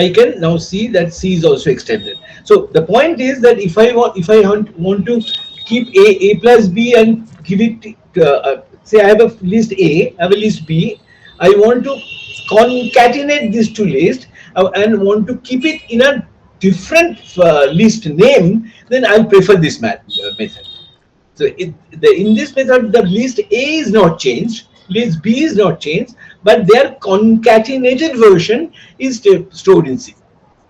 can now see that C is also extended. So the point is that if I want to keep A plus B and give it say I have a list A, I have a list B, I want to concatenate these two lists and want to keep it in a different list name, then I'll prefer this method. So in this method, the list A is not changed, list B is not changed, but their concatenated version is stored in C.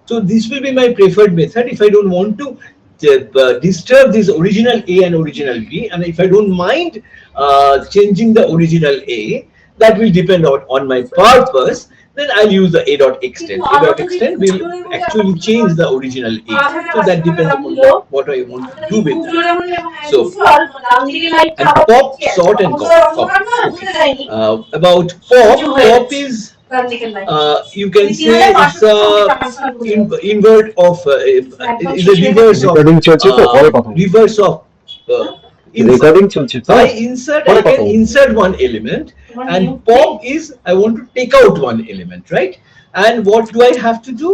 So this will be my preferred method if I don't want to disturb this original A and original B, and if I don't mind changing the original A, that will depend on my purpose. Then I'll use the a dot extend. A dot extend will actually change the original A. So that depends upon what I want to do with that. So and pop, sort, and copy. Okay. About pop is you can say it's a invert of is a recording চলছে তো পরে কথা বলবো reverse of uh, insert. Recording চলছে So তো I insert, পরে I কথা can বলবো insert one element, and pop is I want to take out one element, right? And what do I have to do?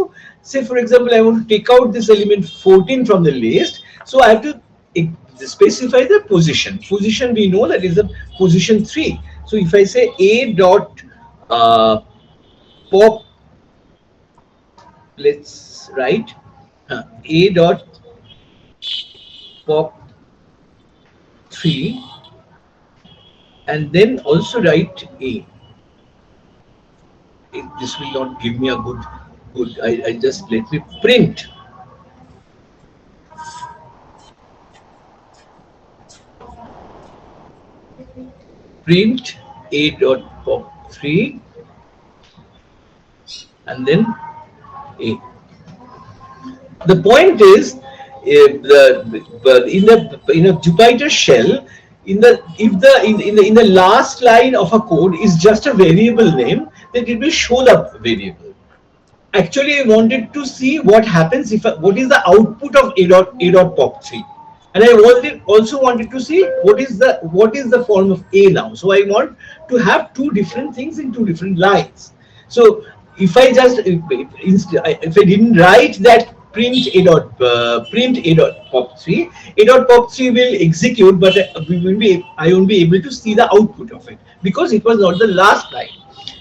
Say for example, I want to take out this element 14 from the list, so I have to specify the position. Position we know that is the position 3. So if I say a dot pop, let's write a dot pop 3, and then also write a. This will not give me a good. I just let me print a dot pop 3, and then a. The point is in a Jupyter shell, in the last line of a code is just a variable name, then it will show the variable. Actually I wanted to see what happens if what is the output of a dot pop 3, and I also wanted to see what is the form of a now. So I want to have two different things in two different lines. So if I just if I didn't write that print a dot pop 3, a dot pop 3 will execute, but I won't be able to see the output of it because it was not the last line.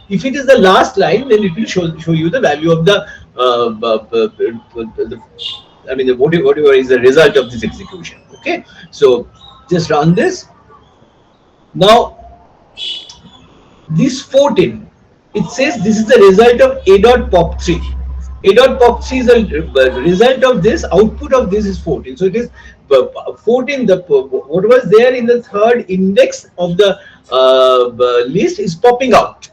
If it is the last line, then it will show you the value of the I mean, whatever is the result of this execution. Okay, so just run this. Now, this 14, it says this is the result of a dot pop 3. A dot pop 3 is the result of this, output of this is 14. So it is 14, what was there in the third index of the list is popping out.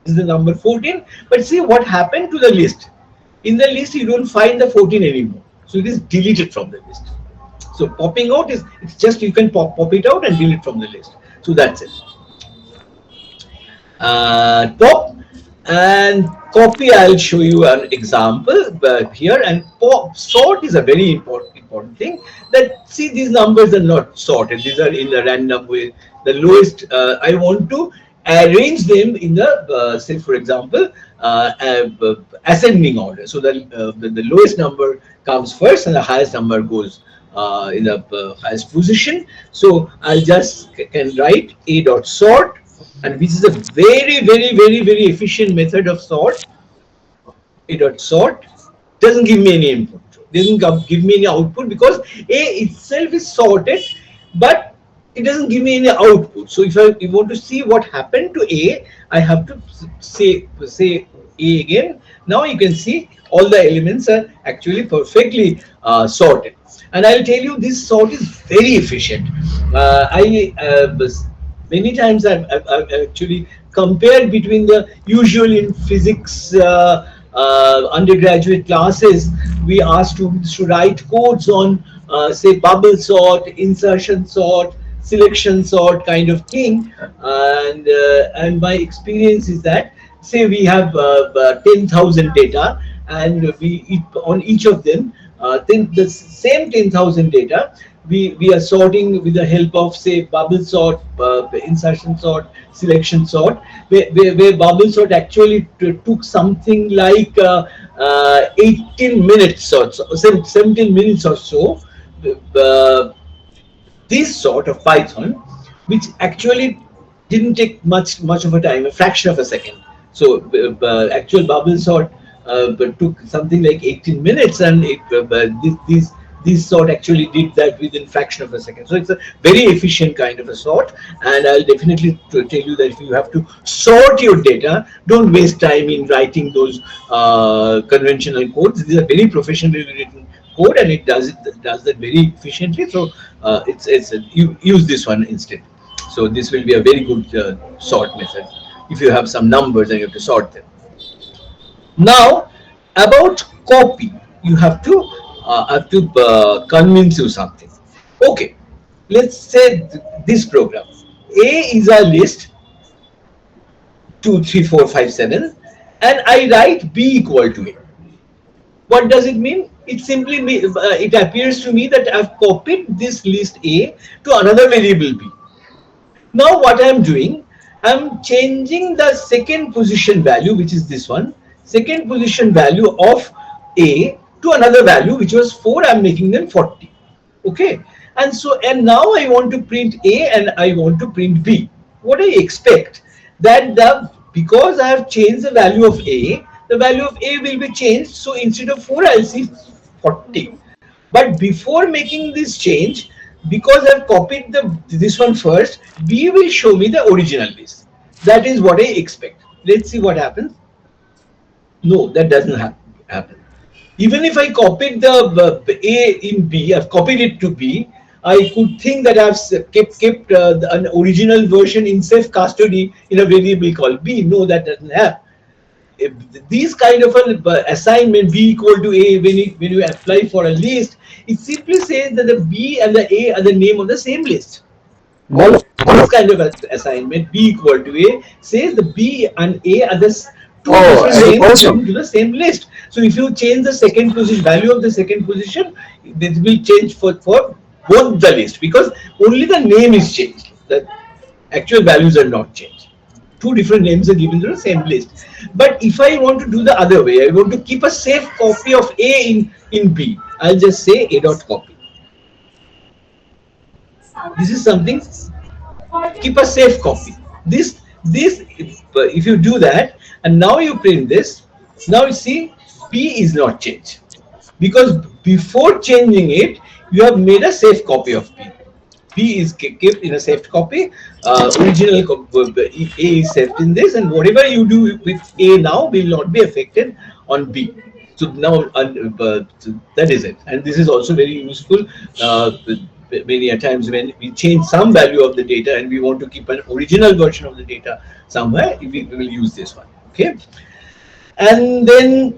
Is the number 14, but see what happened to the list. In the list you don't find the 14 anymore, so it is deleted from the list. So popping out is, it's just you can pop it out and delete from the list. So that's it. Pop and copy, I'll show you an example here. And pop sort is a very important thing. That see, these numbers are not sorted, these are in a random way. The lowest I want to arrange them in the say for example ascending order, so that the lowest number comes first and the highest number goes in the highest position. So I'll just can write a dot sort, and which is a very efficient method of sort. A dot sort doesn't give me any input, doesn't give me any output, because a itself is sorted, but it doesn't give me any output. So if I want to see what happened to A, I have to say A again. Now you can see all the elements are actually perfectly sorted. And I'll tell you, this sort is very efficient. I Many times I've actually compared between the usual in physics undergraduate classes. We ask students to write codes on, say, bubble sort, insertion sort, selection sort kind of thing. And my experience is that, say, we have 10,000 data, and on each of them, the same 10,000 data, we are sorting with the help of, say, bubble sort, insertion sort, selection sort, where bubble sort actually took something like 18 minutes or so, 17 minutes or so. uh, this sort of Python, which actually didn't take much of a time, a fraction of a second. So actual bubble sort took something like 18 minutes, and this sort actually did that within fraction of a second. So it's a very efficient kind of a sort, and I'll definitely tell you that if you have to sort your data, don't waste time in writing those conventional codes. These are very professionally written code, and it does that very efficiently. So you use this one instead. So this will be a very good sort method if you have some numbers and you have to sort them. Now, about copy, you have to convince you something. Okay, let's say this program. A is a list 2, 3, 4, 5, 7, and I write B equal to A. What does it mean? It appears to me that I've copied this list A to another variable B. Now what I'm doing, I'm changing the second position value, which is this one, second position value of A to another value, which was 4. I'm making them 40. Okay. And now I want to print A and I want to print B. What I expect, that the because I have changed the value of A, the value of A will be changed. So instead of 4, I'll see 40. But before making this change, because I've copied this one first, B will show me the original list. That is what I expect. Let's see what happens. No, that doesn't happen. Even if I copied the A in B, I've copied it to B. I could think that I've kept an original version in safe custody in a variable called B. No, that doesn't happen. If these kind of an assignment, B equal to A, when you apply for a list, it simply says that the B and the A are the name of the same list. This kind of assignment, B equal to A, says the B and A are the two Oh, different names awesome. given to the same list. So if you change the second position, value of the second position, this will change for both the list, because only the name is changed. The actual values are not changed. Two different names are given to the same list. But if I want to do the other way, I want to keep a safe copy of A in B. I'll just say A dot copy. This is something, keep a safe copy. If you do that and now you print this, now you see P is not changed, because before changing it you have made a safe copy of P. P is kept in a saved copy. A is saved in this, and whatever you do with A now will not be affected on B. So now, so that is it, and this is also very useful. Many a times when we change some value of the data and we want to keep an original version of the data somewhere, we will use this one. Okay. And then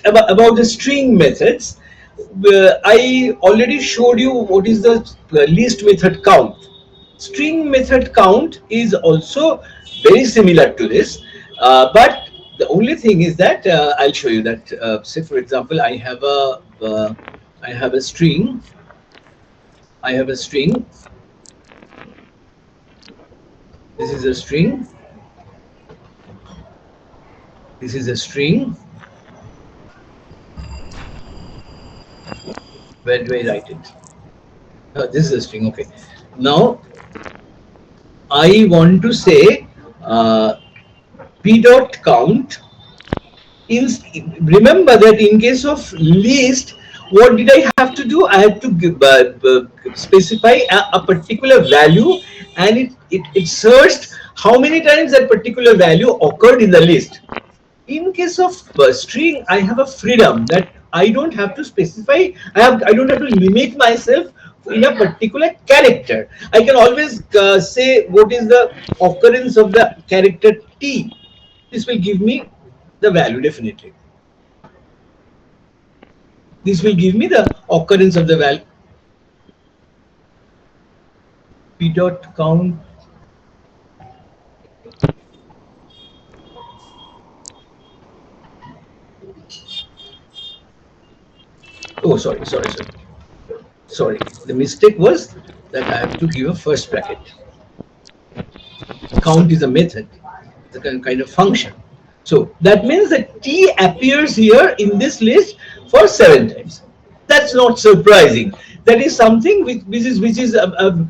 about the string methods, I already showed you what is the list method count. String method count is also very similar to this, but the only thing is that I'll show you that. Say for example, I have a string. I have a string. This is a string. This is a string. Where do I write it? This is a string. Okay. Now I want to say p dot count. In, Remember that in case of list, What did I have to do? I had to specify a particular value, and it searched how many times that particular value occurred in the list. In case of string, I have a freedom that I don't have to specify. I don't have to limit myself in a particular character. I can always say what is the occurrence of the character T. This will give me the value definitely. This will give me the occurrence of the value. P dot count. Oh, sorry. The mistake was that I have to give a first bracket. Count is a method, the kind of function. So that means that T appears here in this list for 7 times. That's not surprising. That is something which is a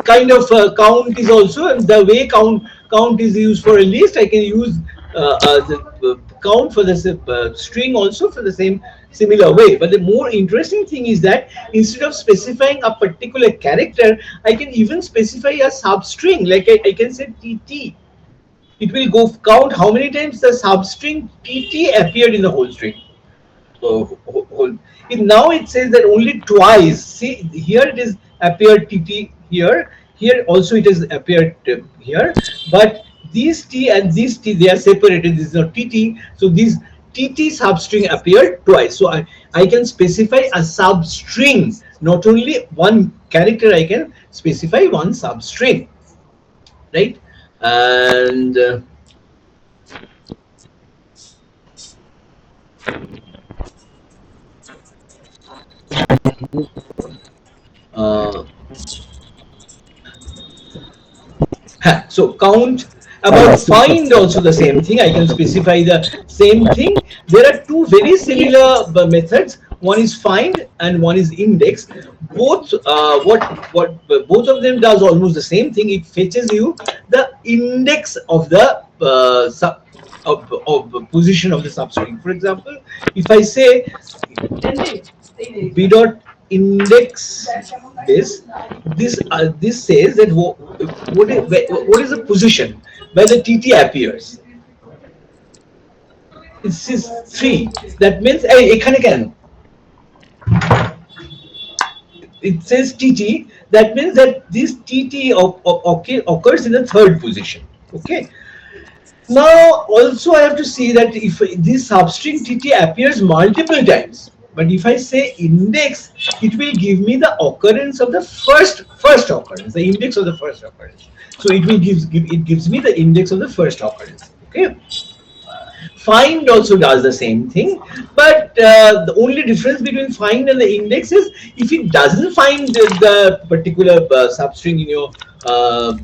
kind of count is also the way count is used for a list. I can use the count for the string also for the same similar way. But the more interesting thing is that instead of specifying a particular character, I can even specify a substring. Like I can say TT. It will go count how many times the substring TT appeared in the whole string. Whole. Now it says that only twice. See, here it is appeared TT here. Here also it has appeared here. But these T and these T, they are separated. This is not TT. So these TT substring appeared twice. So I can specify a substring. Not only one character, I can specify one substring. Right? And uh, so count about find also the same thing. I can specify the same thing. There are two very similar methods. One is find and one is index. Both what both of them does almost the same thing. It fetches you the index of the of position of the substring. For example, if I say b dot index this says that what is the position where the TT appears. It says 3. That means এখানে কেন it says TT. That means that this TT occurs in the third position. Okay. Now, also I have to see that if this substring TT appears multiple times, but if I say index, it will give me the occurrence of the first occurrence, the index of the first occurrence. So it will it gives me the index of the first occurrence. Okay. Find also does the same thing, but the only difference between find and the index is if it doesn't find the particular substring in your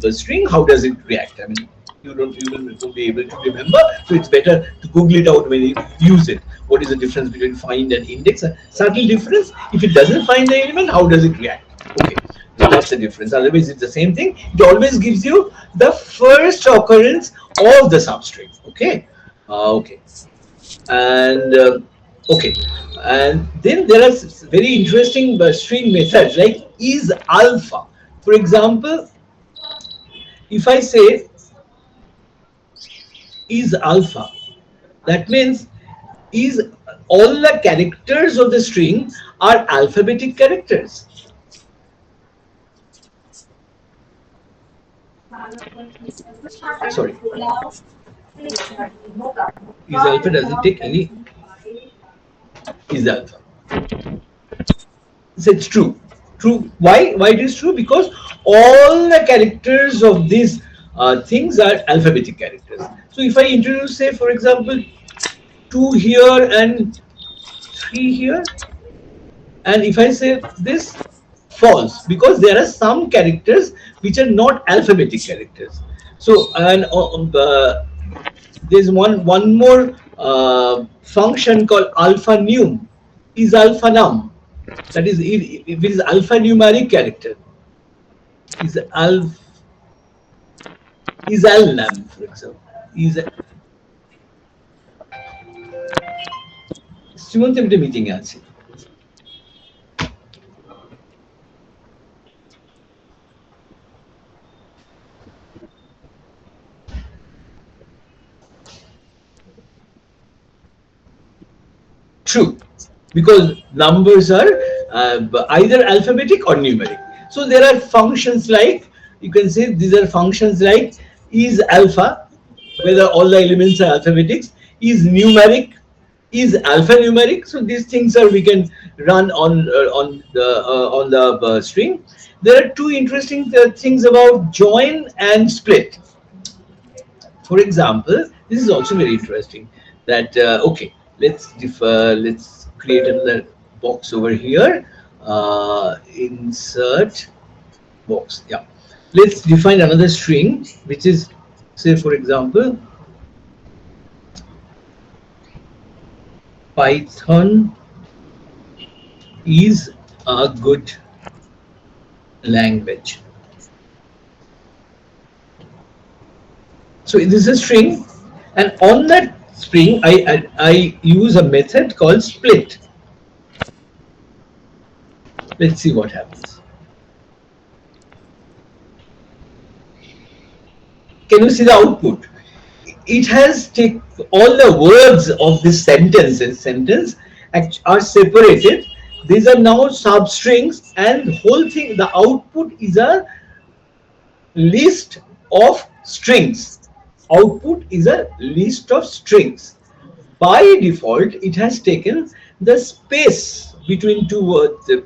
the string, how does it react? I mean, you won't be able to remember, so it's better to Google it out when you use it. What is the difference between find and index? A subtle difference. If it doesn't find the element, how does it react? Okay, so that's the difference. Otherwise, it's the same thing. It always gives you the first occurrence of the substring. Okay. Okay, and okay, and then there are very interesting string methods like is alpha. For example, if I say is alpha, that means is all the characters of the string are alphabetic characters. Sorry, is alpha doesn't take any is alpha. So it's true. True. Why it is true? Because all the characters of these things are alphabetic characters. So if I introduce, say, for example, 2 here and 3 here, and if I say this false, because there are some characters which are not alphabetic characters. So and there's one more function called alpha num is alpha num. That is, if it is alphanumeric character, is alf is alnam, for example, is Shrimanta একটা meeting এ আছে true, because numbers are either alphabetic or numeric. So there are functions like, you can say these are functions like is alpha, whether all the elements are alphabetics, is numeric, is alphanumeric. So these things are we can run on the string. There are two interesting things about join and split. For example, this is also very interesting. That okay, let's create another box over here. Insert box. Yeah, let's define another string, which is, say for example, Python is a good language. So this is a string, and on that string, I use a method called split. Let's see what happens. Can you see the output? It has take all the words of this sentence are separated. These are now substrings, and the whole thing, the output is a list of strings. Output is a list of strings. By default, it has taken the space between two words, the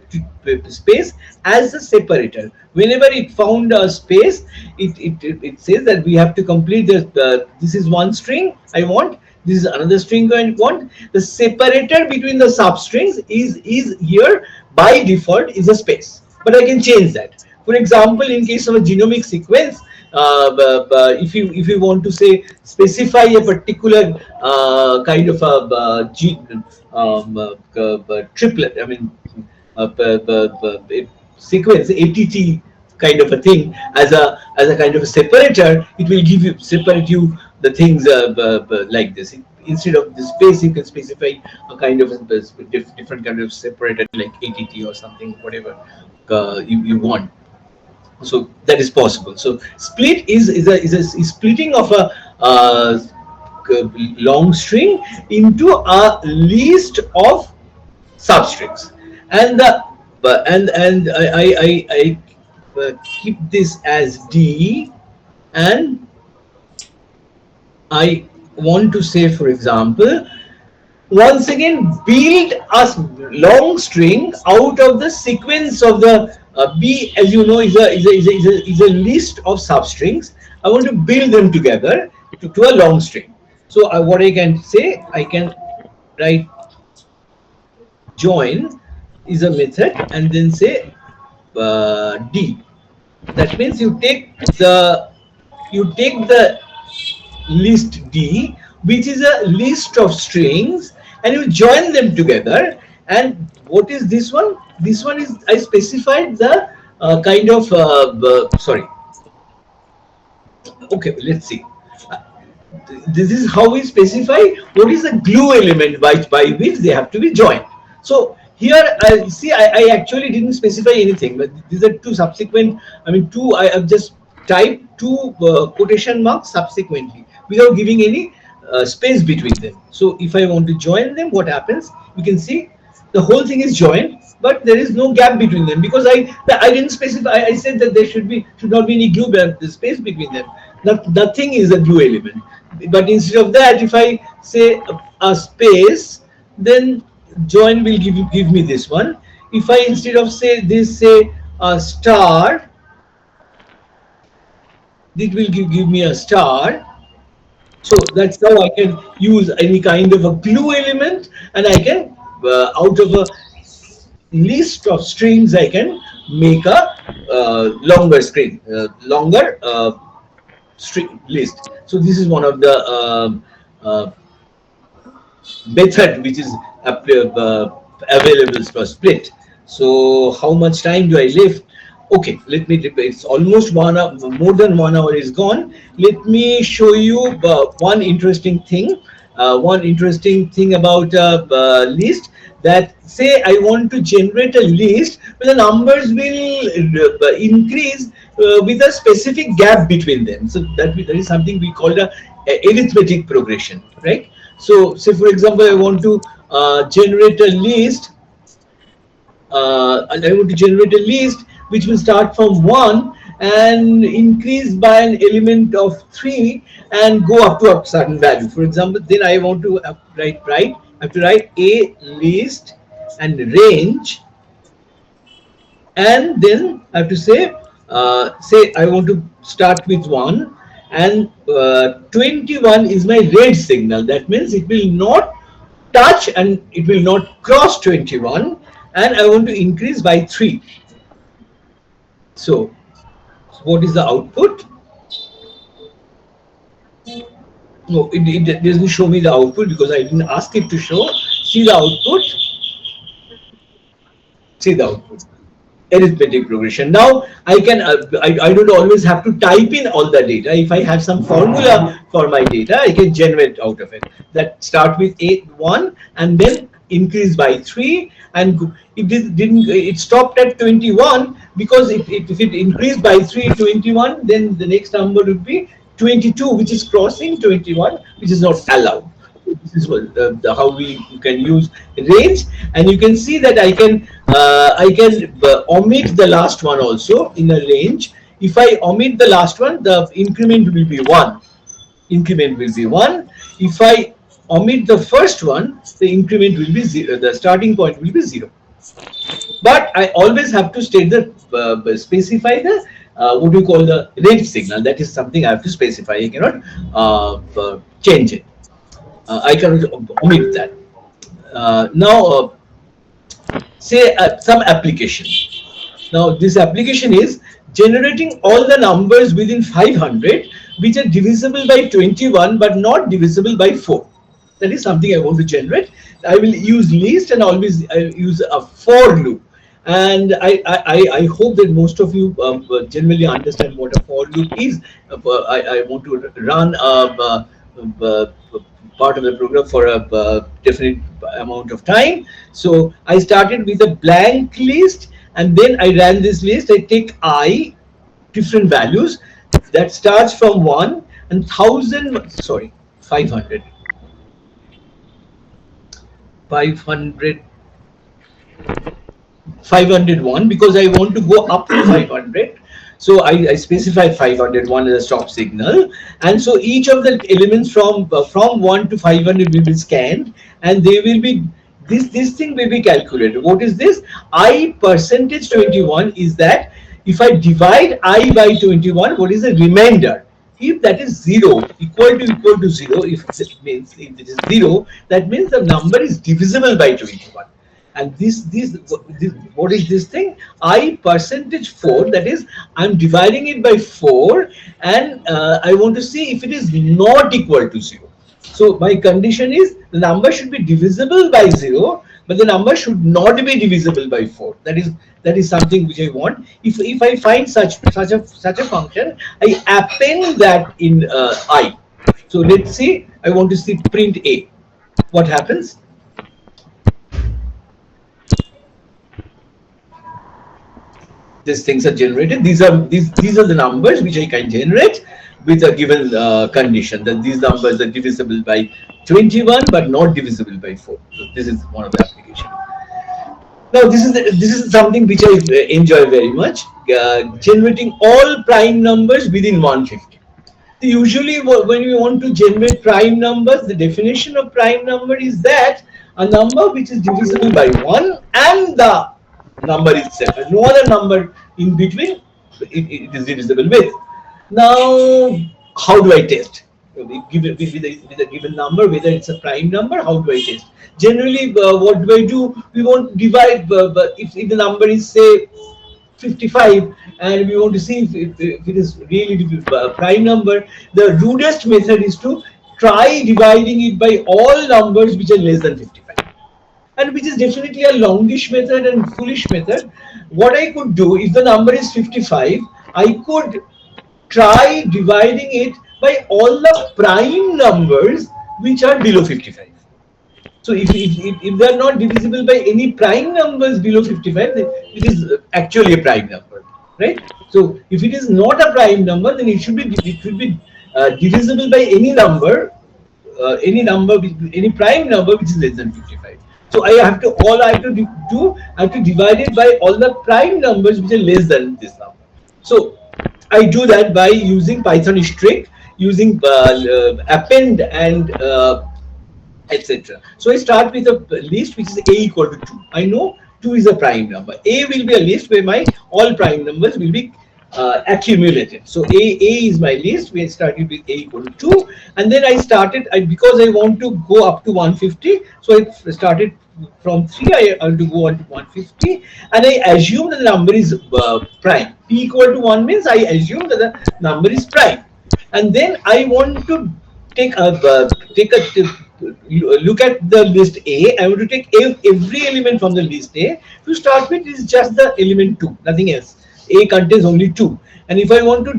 space as a separator. Whenever it found a space, it says that we have to complete this is one string I want, this is another string I want. The separator between the substrings is here by default is a space, but I can change that. For example, in case of a genomic sequence, if you want to say specify a particular kind of a gene triplet, I mean sequence ATT kind of a thing as a kind of a separator, it will give you separate you the things like this. Instead of the space, you can specify a kind of different kind of separator like ATT or something, whatever you want. So that is possible. So split is splitting of a long string into a list of substrings, and the and I keep this as D, and I want to say, for example, once again build a long string out of the sequence of the B, as you know, is a list of substrings. I want to build them together to a long string. So what I can say, I can write join is a method, and then say D. That means you take the list D, which is a list of strings, and you join them together. And what is this one? This one is, I specified the kind of sorry. Okay, let's see. This is how we specify what is the glue element by which they have to be joined. So here, see, I actually didn't specify anything, but these are two subsequent, I mean two, I have just typed two quotation marks subsequently without giving any space between them. So if I want to join them, what happens? You can see the whole thing is joined, but there is no gap between them, because I didn't specify. I said that there should not be any glue the space between them. Nothing is a glue element. But instead of that, if I say a space, then join will give me this one. If I, instead of say this, say a star, it will give me a star. So that's how I can use any kind of a glue element, and I can out of a list of strings I can make a longer string, longer string list. So this is one of the uh, method which is available for split. So how much time do I left? Okay, let me, it's almost 1 hour, more than 1 hour is gone. Let me show you one interesting thing about a list. That, say I want to generate a list where the numbers will increase with a specific gap between them. So that is something we call a arithmetic progression, right? So say for example, I want to generate a list. And I want to generate a list which will start from 1 and increase by an element of 3 and go up to a certain value. For example, then I want to write I have to write a list and range, and then I have to say I want to start with 1, and 21 is my red signal. That means it will not touch and it will not cross 21, and I want to increase by 3. So what is the output? No, it doesn't show me the output because I didn't ask it to show. See the output. See the output. Arithmetic progression. Now I can I don't always have to type in all the data. If I have some formula for my data, I can generate out of it. That start with 1 and then increase by 3, and didn't it stopped at 21 because if it increased by 3 21, then the next number would be 22, which is crossing 21, which is not allowed. This is what, how we can use range, and you can see that I can omit the last one also in a range. If I omit the last one, the increment will be 1. Increment will be 1. If I omit the first one, the increment will be 0. The starting point will be 0. But I always have to state the specify the what do you call the range signal. That is something I have to specify. I cannot change it. I cannot omit that. Now, say some application. Now, this application is generating all the numbers within 500 which are divisible by 21 but not divisible by 4. That is something I want to generate. I will use list and always I use a for loop. And I hope that most of you generally understand what a for loop is. I want to run a part of the program for a definite amount of time. So I started with a blank list, and then I ran this list. I take I different values that starts from 1 and 1000, sorry, 500, 500, 501, because I want to go up to 500. So I specify 501 as a stop signal, and so each of the elements from 1 to 500 will be scanned, and they will be this thing will be calculated. What is this? I percentage 21 is that if I divide I by 21, what is the remainder? If that is 0, equal to 0, if it is 0, that means the number is divisible by 21. And this what is this thing? I percentage 4, that is I'm dividing it by 4, and I want to see if it is not equal to 0. So my condition is the number should be divisible by 0, but the number should not be divisible by 4. That is something which I want. If I find such a function, I append that in I. So let's see, I want to see print A. What happens? These things are generated. These are the numbers which I can generate with a given condition that these numbers are divisible by 21 but not divisible by 4. So this is one of the applications. Now this is something which I enjoy very much, generating all prime numbers within 150. So usually when we want to generate prime numbers, the definition of prime number is that a number which is divisible by 1 and the number itself, and no other number in between it is divisible with. Now, how do I test? With a given number, whether it's a prime number, how do I test? Generally, what do I do? We want to divide, if the number is say 55, and we want to see if it is really a prime number, the rudest method is to try dividing it by all numbers which are less than 55, and which is definitely a longish method and foolish method. What I could do, if the number is 55, I could try dividing it by all the prime numbers which are below 55. So if they are not divisible by any prime numbers below 55, then it is actually a prime number, right? So if it is not a prime number, then it should be divisible by any number any number, any prime number which is less than 55. So I have to, all I have to do, I have to divide it by all the prime numbers which are less than this number. So I do that by using Pythonish trick, using append and etc. So I start with a list which is a equal to 2. I know 2 is a prime number. A will be a list where my all prime numbers will be accumulated. So A is my list. We started with A equal to 2, and then I started, because I want to go up to 150. So I started from 3. I have to go on to 150, and I assume that the number is prime. P equal to 1 means I assume that the number is prime, and then I want to take a look at the list A. I want to take every element from the list A. To start with, is just the element 2, nothing else. A contains only 2, and if I want to,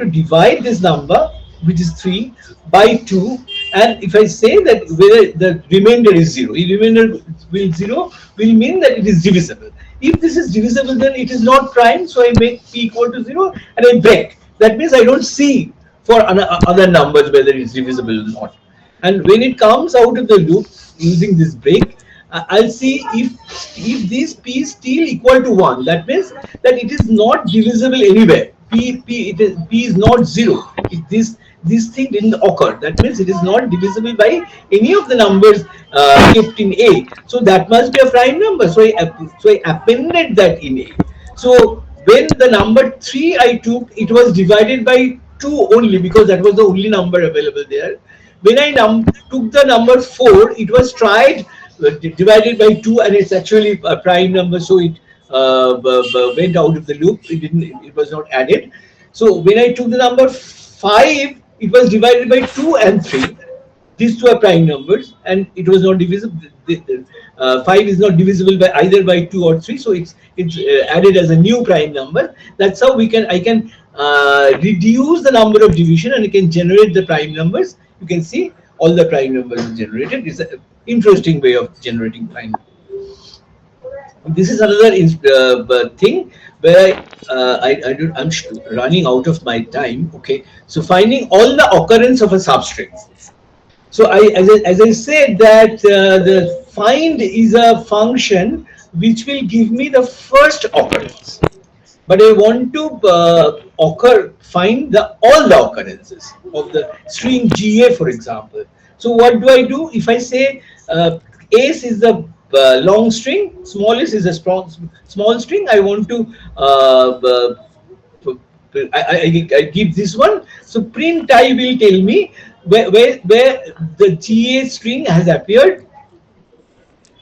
divide this number, which is 3, by 2, and if I say that whether the remainder is 0, if remainder will 0 will mean that it is divisible. If this is divisible, then it is not prime. So I make P equal to 0 and I break. That means I don't see for other numbers whether it's divisible or not. And when it comes out of the loop using this break, I'll see if this P is still equal to 1. That means that it is not divisible anywhere. P is not 0. If this thing didn't occur, that means it is not divisible by any of the numbers kept in A. So that must be a prime number. So I appended that in A. So when the number 3 I took, it was divided by 2 only, because that was the only number available there. When I took the number 4, it was tried, divided by 2, and it's actually a prime number, so it went out of the loop. It didn't. It was not added. So when I took the number 5, it was divided by 2 and 3. These two are prime numbers, and it was not divisible. 5 is not divisible by either by 2 or 3, so it's added as a new prime number. That's how I can reduce the number of division, and I can generate the prime numbers. You can see all the prime numbers generated. It's an interesting way of generating prime. This is another thing where I'm running out of my time. Okay, so finding all the occurrence of a substring. So as I said, that the find is a function which will give me the first occurrence, but I want to find all the occurrences of the string GA, for example. So what do I do? If I say ace is the long string, smallest is a small string, I want to I give this one. So print I will tell me where the GA string has appeared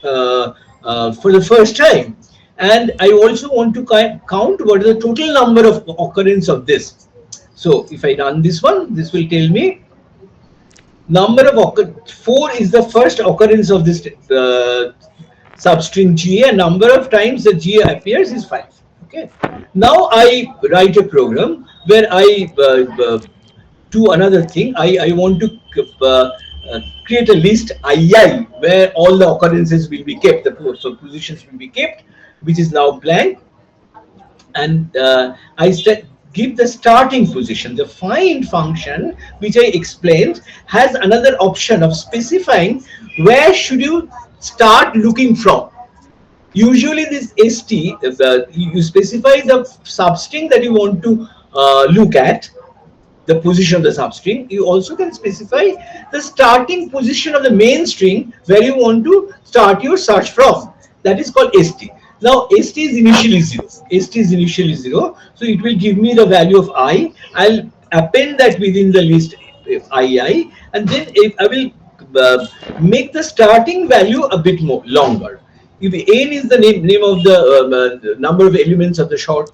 for the first time, and I also want to count what is the total number of occurrence of this. So if I run this one, this will tell me number of 4 is the first occurrence of this substring GA, and number of times the GA appears is 5. Okay. Now I write a program where I do another thing. I want to create a list II where all the occurrences will be kept, the positions will be kept, which is now blank, and I give the starting position. The find function, which I explained, has another option of specifying where should you start looking from. Usually this st, you specify the substring that you want to look at, the position of the substring. You also can specify the starting position of the main string where you want to start your search from. That is called st. Now st is initially 0. St is initially 0, so it will give me the value of I. I'll append that within the list II, and then if I will make the starting value a bit more longer. If n is the name of the number of elements of the short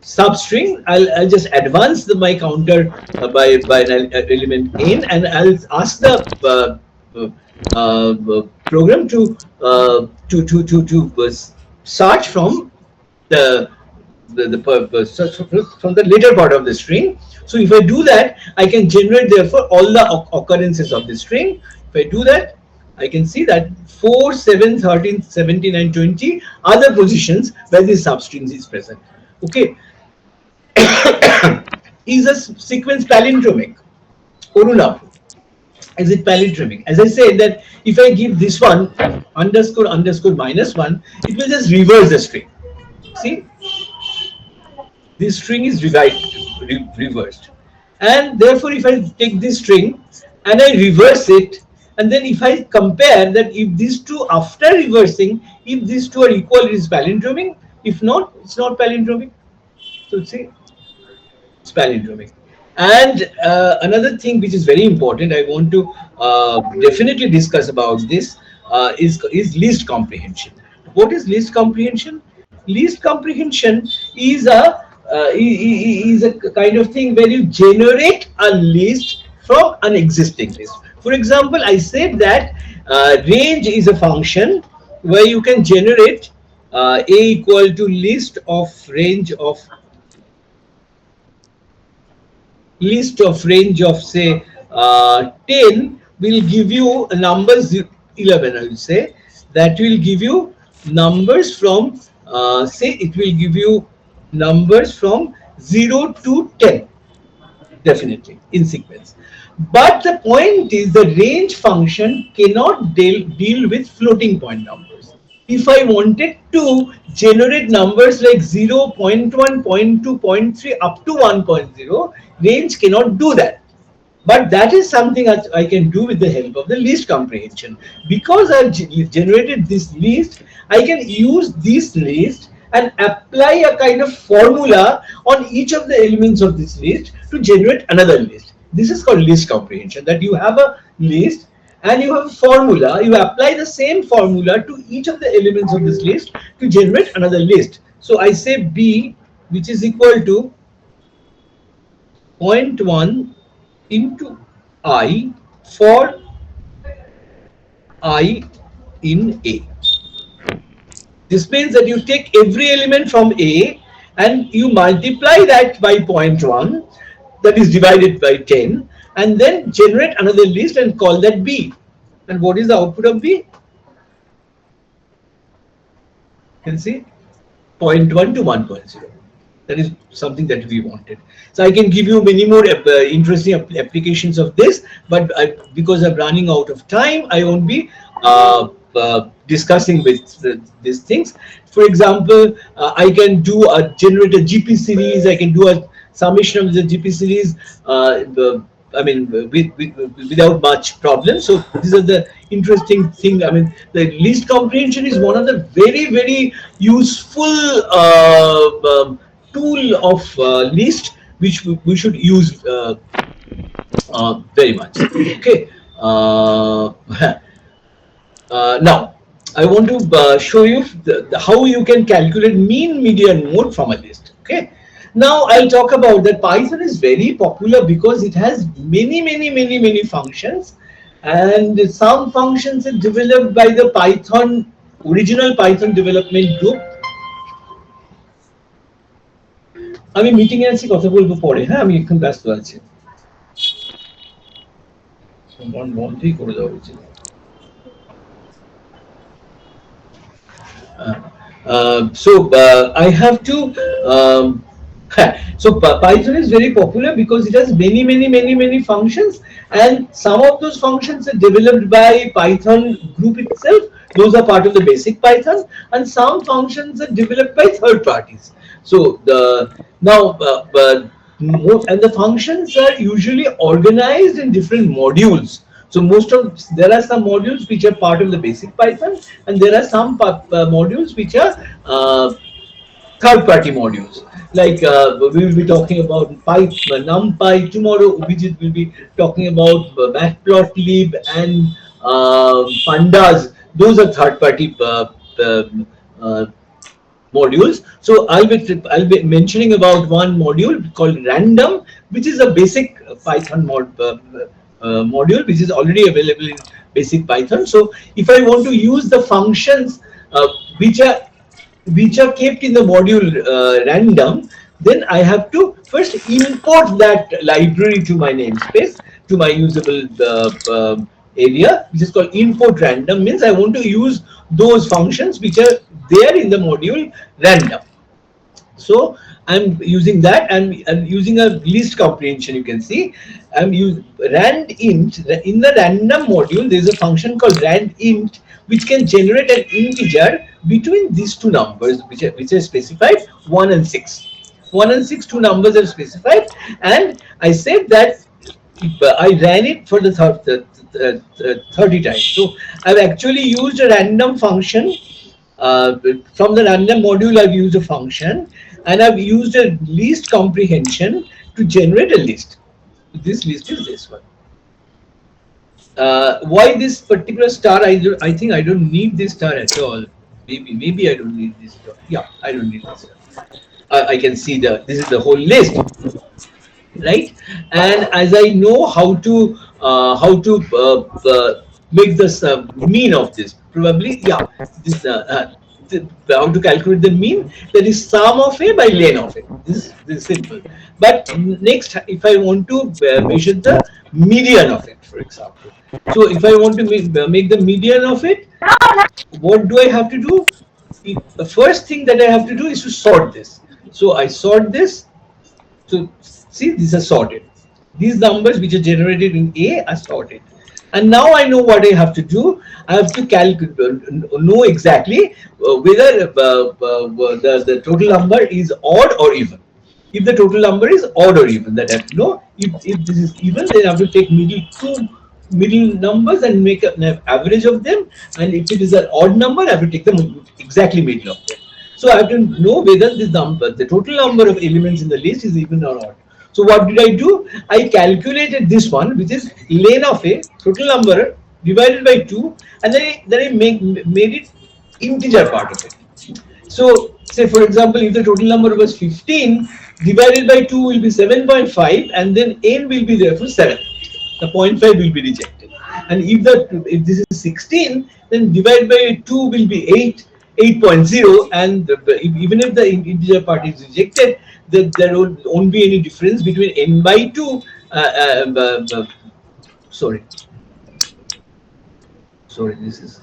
substring, I'll just advance my counter by an element n, and I'll ask the program to search from the search from the later part of the string. So if I do that, I can generate therefore all the occurrences of the string. If I do that, I can see that 4, 7, 13, 17, and 20 are the positions where this substring is present. Okay, is a sequence palindromic, Arunabha. Is it palindromic? As I said that if I give this one underscore underscore minus one, it will just reverse the string. See, this string is reversed, and therefore if I take this string and I reverse it, and then if I compare that, if these two after reversing, if these two are equal, it is palindromic. If not, it's not palindromic. So see, it's palindromic. And another thing which is very important, I want to definitely discuss about this, is least comprehension. What is least comprehension? Least comprehension is is a kind of thing where you generate a list from an existing list. For example, I said that range is a function where you can generate a equal to list of range of range of say 10 will give you numbers 11, I will say. That will give you numbers from say it will give you numbers from 0 to 10, definitely in sequence. But the point is the range function cannot deal with floating point numbers. If I wanted to generate numbers like 0, zero point 0.1, 0.2, 0.3 up to 1.0, range cannot do that. But that is something that I can do with the help of the least comprehension. Because I've generated this list, I can use this list and apply a kind of formula on each of the elements of this list to generate another list. This is called least comprehension, that you have a list and you have a formula, you apply the same formula to each of the elements of this list to generate another list. So I say B, which is equal to zero point 0.1 into I for I in A. This means that you take every element from A and you multiply that by zero point 0.1, that is divided by 10, and then generate another list and call that B. And what is the output of B? You can see zero point 0.1 to 1.0. That is something that we wanted. So I can give you many more interesting applications of this, but because I'm running out of time, I won't be discussing with these things. For example, I can do generate a GP series. I can do a summation of the GP series. I mean, without much problem. So these are the interesting thing. I mean, the least comprehension is one of the very useful tool of list which we should use very much. Okay. Now, I want to show you how you can calculate mean, median, mode from a list. Okay. Now, I'll talk about that. Python is very popular because it has many functions, and some functions are developed by the original Python development group. আমি meeting এ আছি, কথা বলবো পরে, হ্যাঁ আমি এখন ব্যস্ত আছি, বন্ধই করে দেওয়া উচিত। I have to. So Python is very popular because it has many functions, and some of those functions are developed by Python group itself. Those are part of the basic Python, and some functions are developed by third parties. So and the functions are usually organized in different modules. So there are some modules which are part of the basic Python, and there are some modules which are third-party modules. Like we will be talking about NumPy tomorrow. Vijit will be talking about Matplotlib and Pandas. Those are third-party uh, modules. So I'll be mentioning about one module called random, which is a basic Python module which is already available in basic Python. So if I want to use the functions which are kept in the module random, then I have to first import that library to my namespace, to my usable area, which is called import random. Means I want to use those functions which are there in the module random. So I'm using that, and I'm using a least comprehension. You can see I'm using rand int. In the random module there is a function called rand int which can generate an integer between these two numbers which are specified, 1 and 6. 1 and 6, two numbers are specified, and I said that I ran it for the 30 times. So I've actually used a random function. From the random module, I've used a function, and I've used a least comprehension to generate a list. This list is this one. Why this particular star? I think I don't need this star at all. Maybe I don't need this star. Yeah, I don't need this star. I can see this is the whole list, right? And as I know how to make this mean of this, probably, yeah, this how to calculate the mean, that is sum of a by len of it. This is simple. But next, if I want to measure the median of it, for example, so if I want to make the median of it, what do I have to do? The first thing that I have to do is to sort this. So I sort this. So see, these are sorted. These numbers which are generated in A are sorted. And now I know what I have to do. I have to calculate, know exactly whether the total number is odd or even. If the total number is odd or even, that I have to know. If this is even, then I have to take two middle numbers and make an average of them. And if it is an odd number, I have to take the exactly middle of them. So I have to know whether this number, the total number of elements in the list, is even or odd. So what did I do? I calculated this one, which is len of a total number divided by 2, and then I made it integer part of it. So say for example, if the total number was 15, divided by 2 will be 7.5, and then n will be there for 7. The 0.5 will be rejected. And if this is 16, then divided by 2 will be 8, 8.0, and even if the integer part is rejected, there won't be any difference between n by 2. Sorry, sorry, this is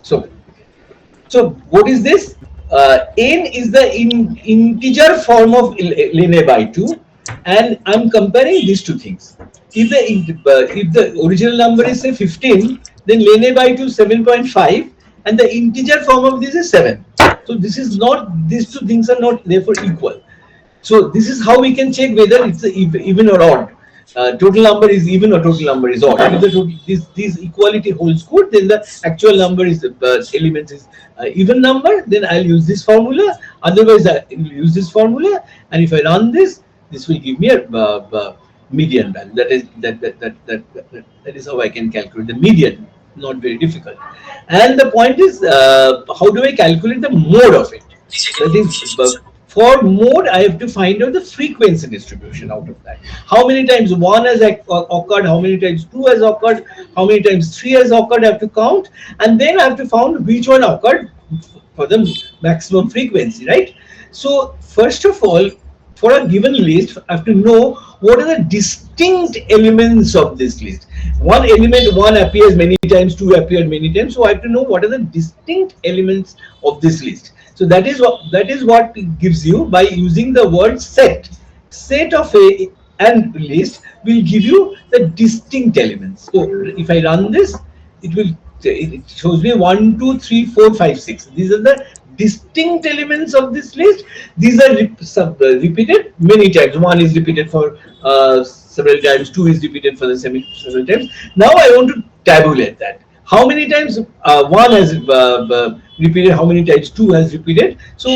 so. So what is this? N is the integer form of len by 2, and I'm comparing these two things. If the original number is say 15, then len by 2 7.5, and the integer form of this is 7. So this is not, these two things are not therefore equal. So this is how we can check whether it's even or odd. Total number is even or total number is odd. If the total, this equality holds good, then the actual number is elements is even number. Then I'll use this formula. Otherwise, I will use this formula. And if I run this, this will give me a median value. That is how I can calculate the median. Not very difficult. And the point is, how do I calculate the mode of it? That is, for mode, I have to find out the frequency distribution out of that. How many times 1 has occurred, how many times 2 has occurred, how many times 3 has occurred, I have to count, and then I have to find which one occurred for the maximum frequency, right? So first of all, for a given list, I have to know what are the distinct elements of this list. One element, one appears many times, two appear many times. So I have to know what are the distinct elements of this list. So that is what it gives you by using the word set. Set of a and list will give you the distinct elements. So if I run this, it shows me 1, 2, 3, 4, 5, 6. These are the distinct elements of this list. These are repeated many times. One is repeated for several times. Two is repeated for the several times. Now I want to tabulate that. How many times one has repeated? How many times two has repeated? So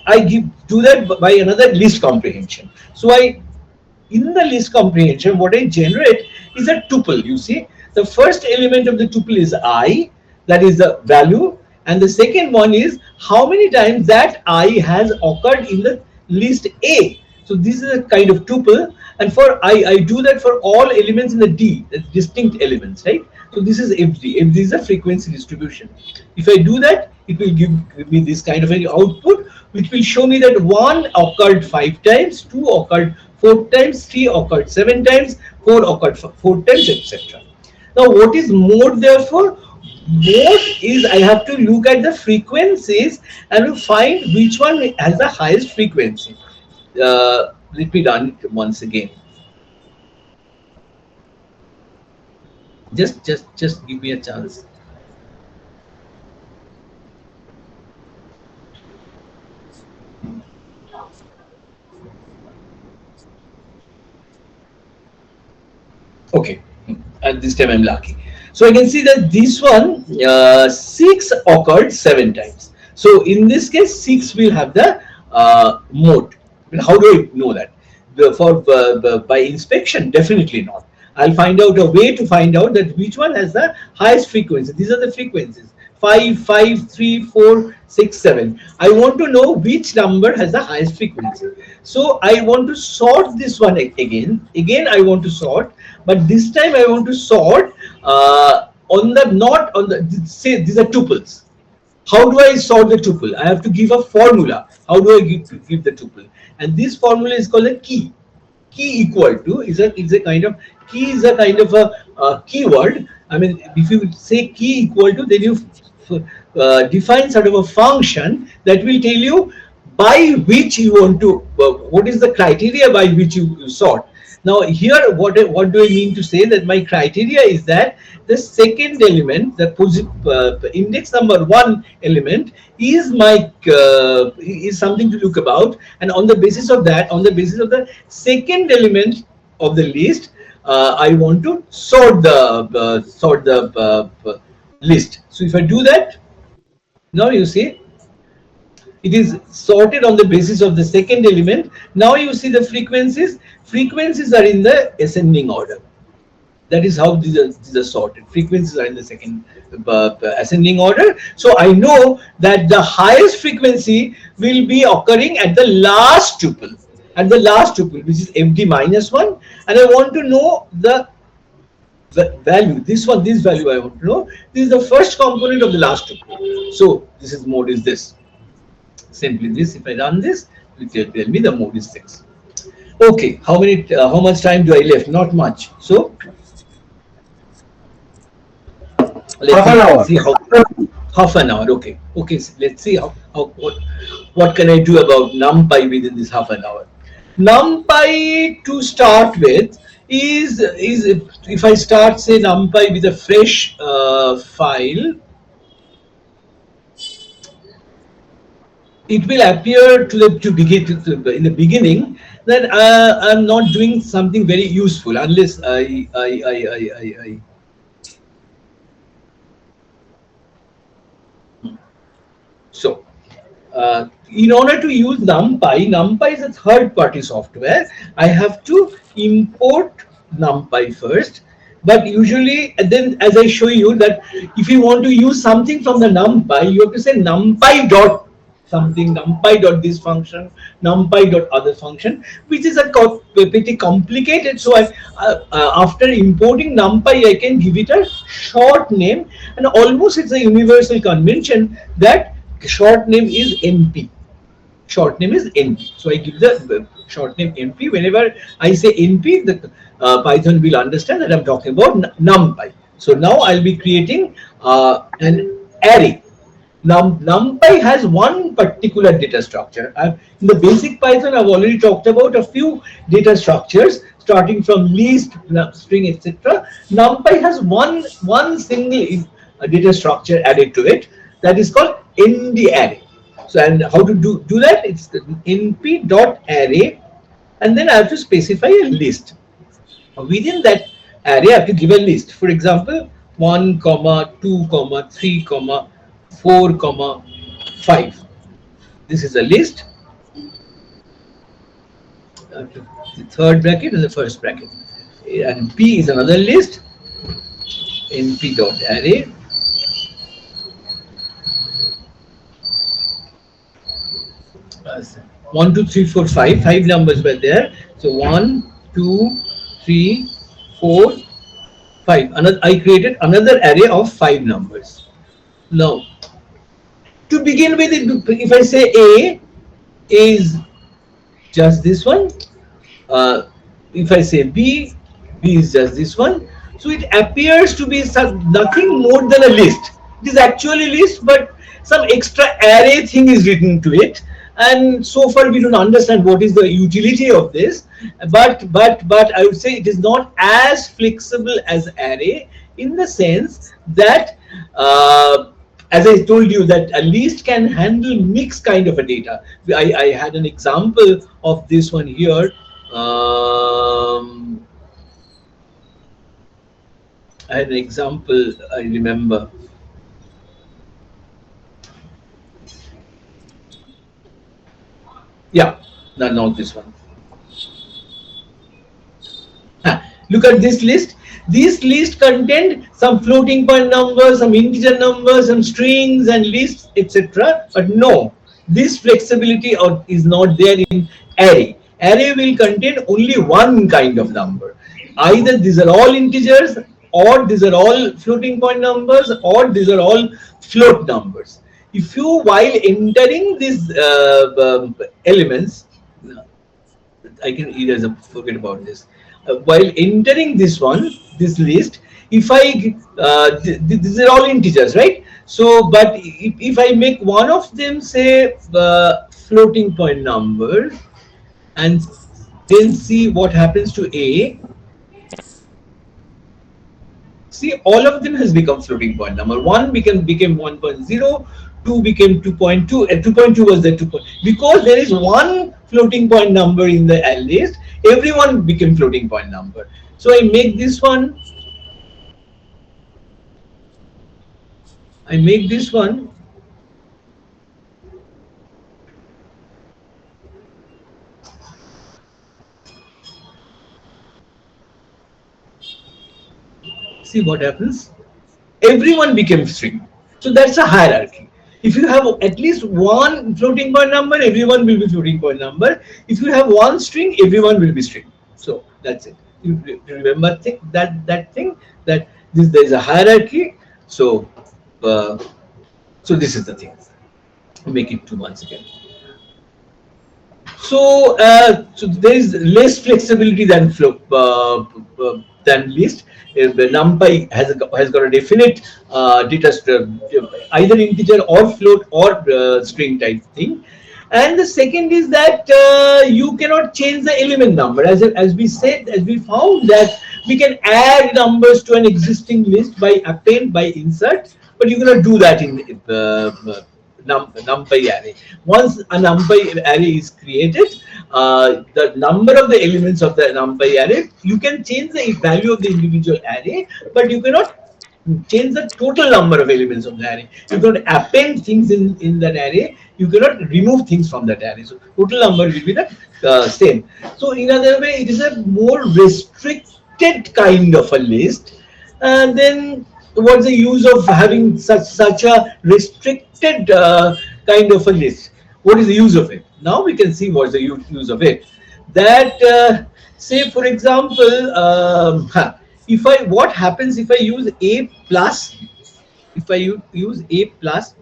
I do that by another list comprehension. So in the list comprehension, what I generate is a tuple. You see, the first element of the tuple is I, that is the value, and the second one is how many times that I has occurred in the list A. So this is a kind of tuple, and for I do that for all elements in the D, that's distinct elements, right? So this is FD. FD is a frequency distribution. If I do that, it will give me this kind of an output, which will show me that one occurred 5 times, two occurred 4 times, three occurred 7 times, four occurred 4 times, etc. Now, what is mode therefore? Mode is I have to look at the frequencies and find which one has the highest frequency. Let me run it once again. Just give me a chance. Okay, and this time I'm lucky. So I can see that this one 6 occurred 7 times. So in this case, 6 will have the mode. But how do I know that? By inspection, definitely not. I'll find out a way to find out that which one has the highest frequency. These are the frequencies: 5, 5, 3, 4, 6, 7. I want to know which number has the highest frequency. So I want to sort this one again. Again, I want to sort, but this time I want to sort on the not on the say these are tuples. How do I solve the tuple? I have to give a formula. How do I give the tuple? And this formula is called a key. Key equal to is a kind of key is a kind of a keyword. I mean, if you say key equal to, then you define sort of a function that will tell you by which you want to what is the criteria by which you sort. Now here, what do I mean to say? That my criteria is that the second element, the index number one element, is my is something to look about, and on the basis of that, on the basis of the second element of the list, I want to sort the list. So if I do that, now you see it is sorted on the basis of the second element. Now you see the frequencies. Frequencies are in the ascending order. That is how these are sorted. Frequencies are in the second ascending order. So I know that the highest frequency will be occurring at the last tuple, which is FD minus 1, and I want to know the value. This value I want to know. This is the first component of the last tuple. So this is mode is this. Simply this. If I run this, it will tell me the mode is 6. Okay, how much time do I left? Not much. So let Half an me hour. see how half an hour. Okay, okay. So let's see how what can I do about NumPy within this half an hour. NumPy to start with is if I start say NumPy with a fresh file, it will appear to the to begin in the beginning that I'm not doing something very useful unless I so in order to use NumPy is a third-party software. I have to import NumPy first. But usually, then as I show you that if you want to use something from the NumPy, you have to say NumPy dot something, NumPy dot this function, NumPy dot other function, which is a pretty complicated. So after importing NumPy, I can give it a short name, and almost it's a universal convention that short name is NP. Short name is NP. So I give the short name NP. Whenever I say NP, the Python will understand that I'm talking about NumPy. So now I'll be creating an array. NumPy has one particular data structure. In the basic Python, I've already talked about a few data structures starting from list, string, etc. NumPy has one single data structure added to it that is called ND array. So and how to do that? It's the np dot array, and then I have to specify a list. Within that array, I have to give a list. For example, 1 comma 2 comma 3 comma 4 comma 5. This is a list. The third bracket is the first bracket, and p is another list. Np dot array. uh, 1, 2, 3, 4, 5. Five numbers were there. So 1, 2, 3, 4, 5. Another, I created another array of five numbers. Now, to begin with, if I say A is just this one, uh, if I say B, B is just this one. So it appears to be nothing more than a list. It is actually a list, but some extra array thing is written to it. And so far we don't understand what is the utility of this. But I would say it is not as flexible as array in the sense that as I told you that a list can handle mixed kind of a data. I had an example of this one here. Um, I had an example. I remember. Yeah, no, not this one. Look at this list. This list contained some floating point numbers, some integer numbers, some strings and lists, etc. But no, this flexibility is not there in array. Array will contain only one kind of number. Either these are all integers, or these are all floating point numbers, or these are all float numbers. If you, while entering these elements, I can erase up, forget about this. While entering this one, this list, if I these are all integers, right? So, but if I make one of them say floating point number, and then see what happens to A, see all of them has become floating point number. One became 1.0, two became 2.2, and 2.2 was the 2 point. Because there is one floating point number in the list, everyone became floating point number. So I make this one, I make this one. See what happens. Everyone became string. So that's a hierarchy. If you have at least one floating point number, everyone will be floating point number. If you have one string, everyone will be string. So that's it. You remember that thing, that there is a hierarchy. So uh, so this is the thing. Make it two once again. So there is less flexibility than than list. NumPy has got a definite data either integer or float or string type thing. And the second is that you cannot change the element number. As we said, as we found that we can add numbers to an existing list by append, by insert, but you cannot do that in numpy array. Once a numpy array is created, the number of the elements of the numpy array, you can change the value of the individual array, but you cannot change the total number of elements of the array. You cannot append things in that array. You cannot remove things from that array. So total number will be the same. So in other way, it is a more restricted kind of a list. And then what's the use of having such a restricted kind of a list? What is the use of it? Now we can see what's the use of it. That say for example, if I what happens if I use a plus, if I use a plus,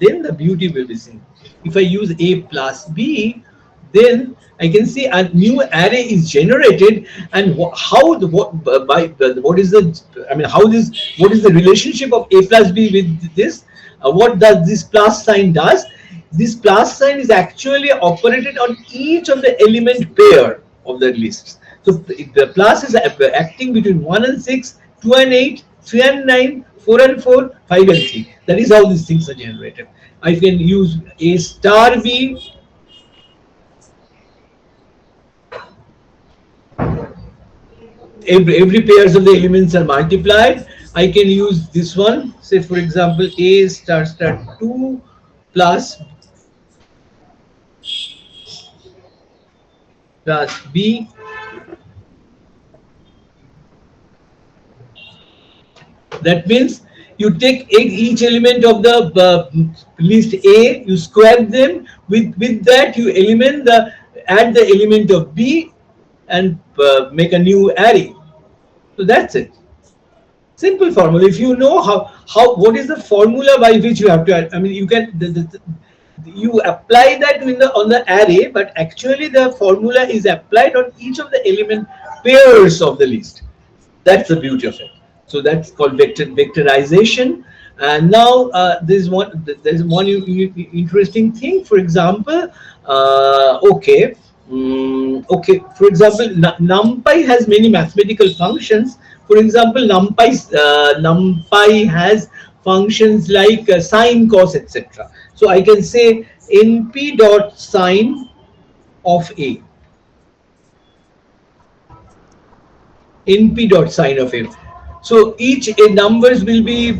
then the beauty will be seen. If I use a plus b, then I can see a new array is generated, and how the what by what is the, I mean how this, what is the relationship of a plus b with this? What does this plus sign does? This plus sign is actually operated on each of the element pair of the lists. So the plus is acting between 1 and 6, 2 and 8, 3 and 9, 4 and 4, 5 and 3. That is how these things are generated. I can use a star b, every pairs of the elements are multiplied. I can use this one, say for example a star star 2 plus b. That means You take each element of the list A, you square them. With that, you element the add the element of B, and make a new array. So that's it. Simple formula. If you know how what is the formula by which you have to add, I mean, you can you apply that in the on the array, but actually the formula is applied on each of the element pairs of the list. That's the beauty of it. So that's called vectorization. And now there's one interesting thing. For example, okay, okay. For example, NumPy has many mathematical functions. For example, NumPy has functions like sine, cos, etc. So I can say np dot sine of a, np dot sine of a. So each numbers will be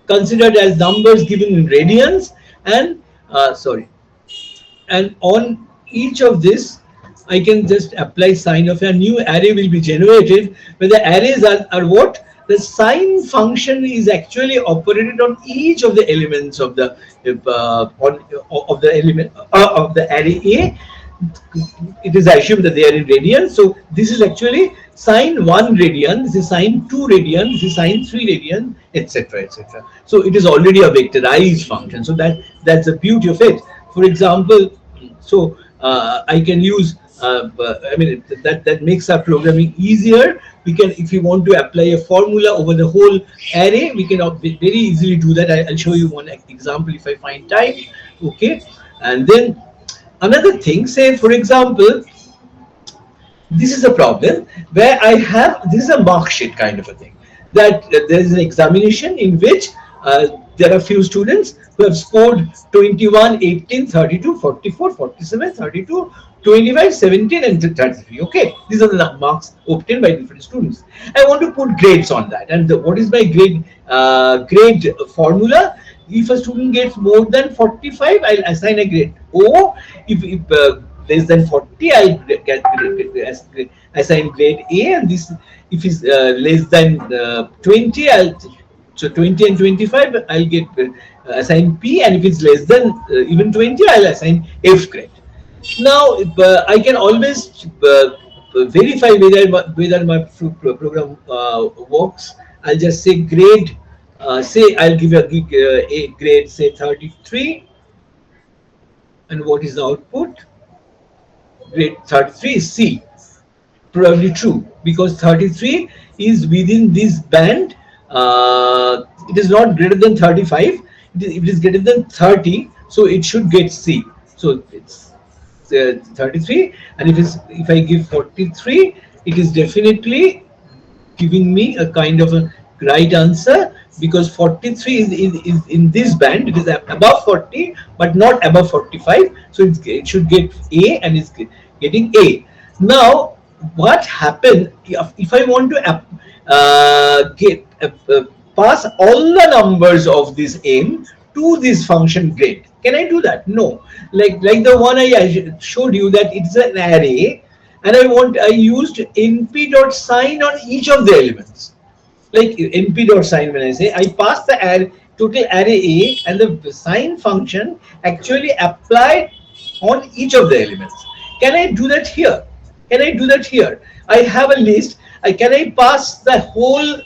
considered as numbers given in radians, and sorry, and on each of this I can just apply sine of a new array will be generated, where the arrays are what the sine function is actually operated on each of the elements of the on of the element of the array A. It is assumed that they are in radians. So this is actually sine 1 radian, this is sine 2 radian, this is sine 3 radian, etc., etc. So it is already a vectorized function. So that's the beauty of it. For example, so I can use I mean that makes our programming easier. We can, if you want to apply a formula over the whole array, we can very easily do that. I'll show you one example if I find time. Okay, and then another thing, say for example, this is a problem where I have, this is a mark sheet kind of a thing, that there is an examination in which there are few students who have scored 21, 18, 32, 44, 47, 32, 25, 17, and 33. Okay, these are the marks obtained by different students. I want to put grades on that, and what is my grade formula? If a student gets more than 45, I'll assign a grade O. If less than 40, I'll assign grade A, and this, if is less than 20, I'll, so 20 and 25, I'll get assign P, and if it's less than even 20, I'll assign F grade. Now I can always verify whether my program works. I'll just say grade, say I'll give a grade, say 33, and what is the output? Grade 33 is C. Probably true, because 33 is within this band. It is not greater than 35. It is greater than 30, so it should get C. So it's 33, and if I give 43, it is definitely giving me a kind of a right answer, because 43 is in this band. It is above 40 but not above 45, so it should get A, and it's getting A. Now what happened if I want to get pass all the numbers of this M to this function grade? Can I do that? No. Like the one I showed you, that it's an array, and I used np dot sign on each of the elements. Like np dot sign, when I say I pass the total array A, and the sign function actually applied on each of the elements. Can I do that here? Can I do that here? I have a list. Can I pass the whole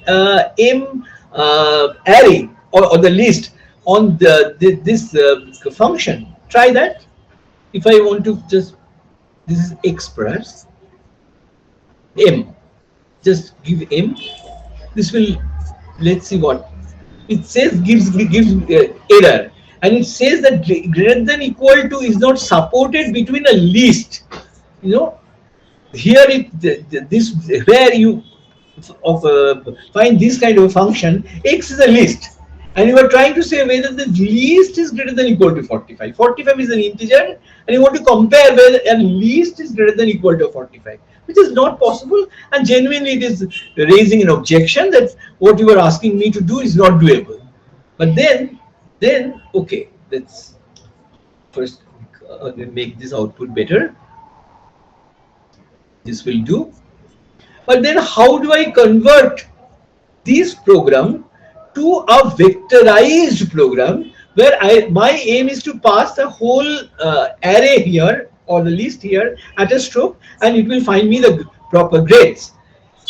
M array, or the list on this function? Try that. If I want to just, this is X perhaps, M, just give M. This will, let's see what it says. Gives error, and it says that greater than equal to is not supported between a list. You know, here this, where you of find this kind of a function, X is a list, and you are trying to say whether the least is greater than equal to 45. 45 is an integer, and you want to compare whether a least is greater than equal to 45, which is not possible, and genuinely it is raising an objection that what you are asking me to do is not doable. But then okay, let's first make this output better. This will do. But then how do I convert this program to a vectorized program where my aim is to pass the whole array here or the list here at a stroke, and it will find me the proper grades.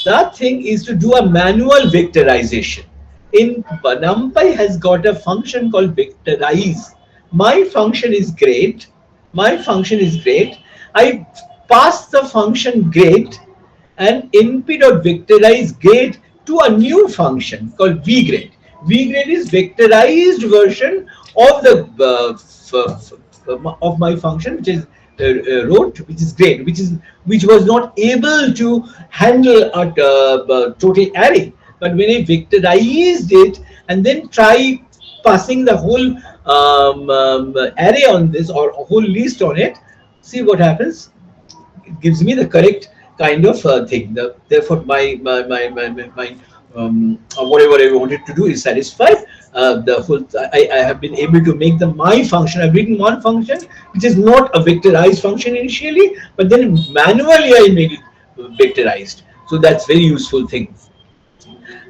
That thing is to do a manual vectorization. In NumPy has got a function called vectorize. My function is grade. My function is grade. I pass the function grade and np.vectorize grade to a new function called vgrade. Vgrade is vectorized version of the of my function, which is wrote, which is grade, which was not able to handle a total array. But when I vectorized it and then try passing the whole array on this or a whole list on it, see what happens. It gives me the correct kind of thing. Therefore, my whatever I wanted to do is satisfied. The whole I have been able to make the my function. I've written one function which is not a vectorized function initially, but then manually I made it vectorized. So that's very useful thing.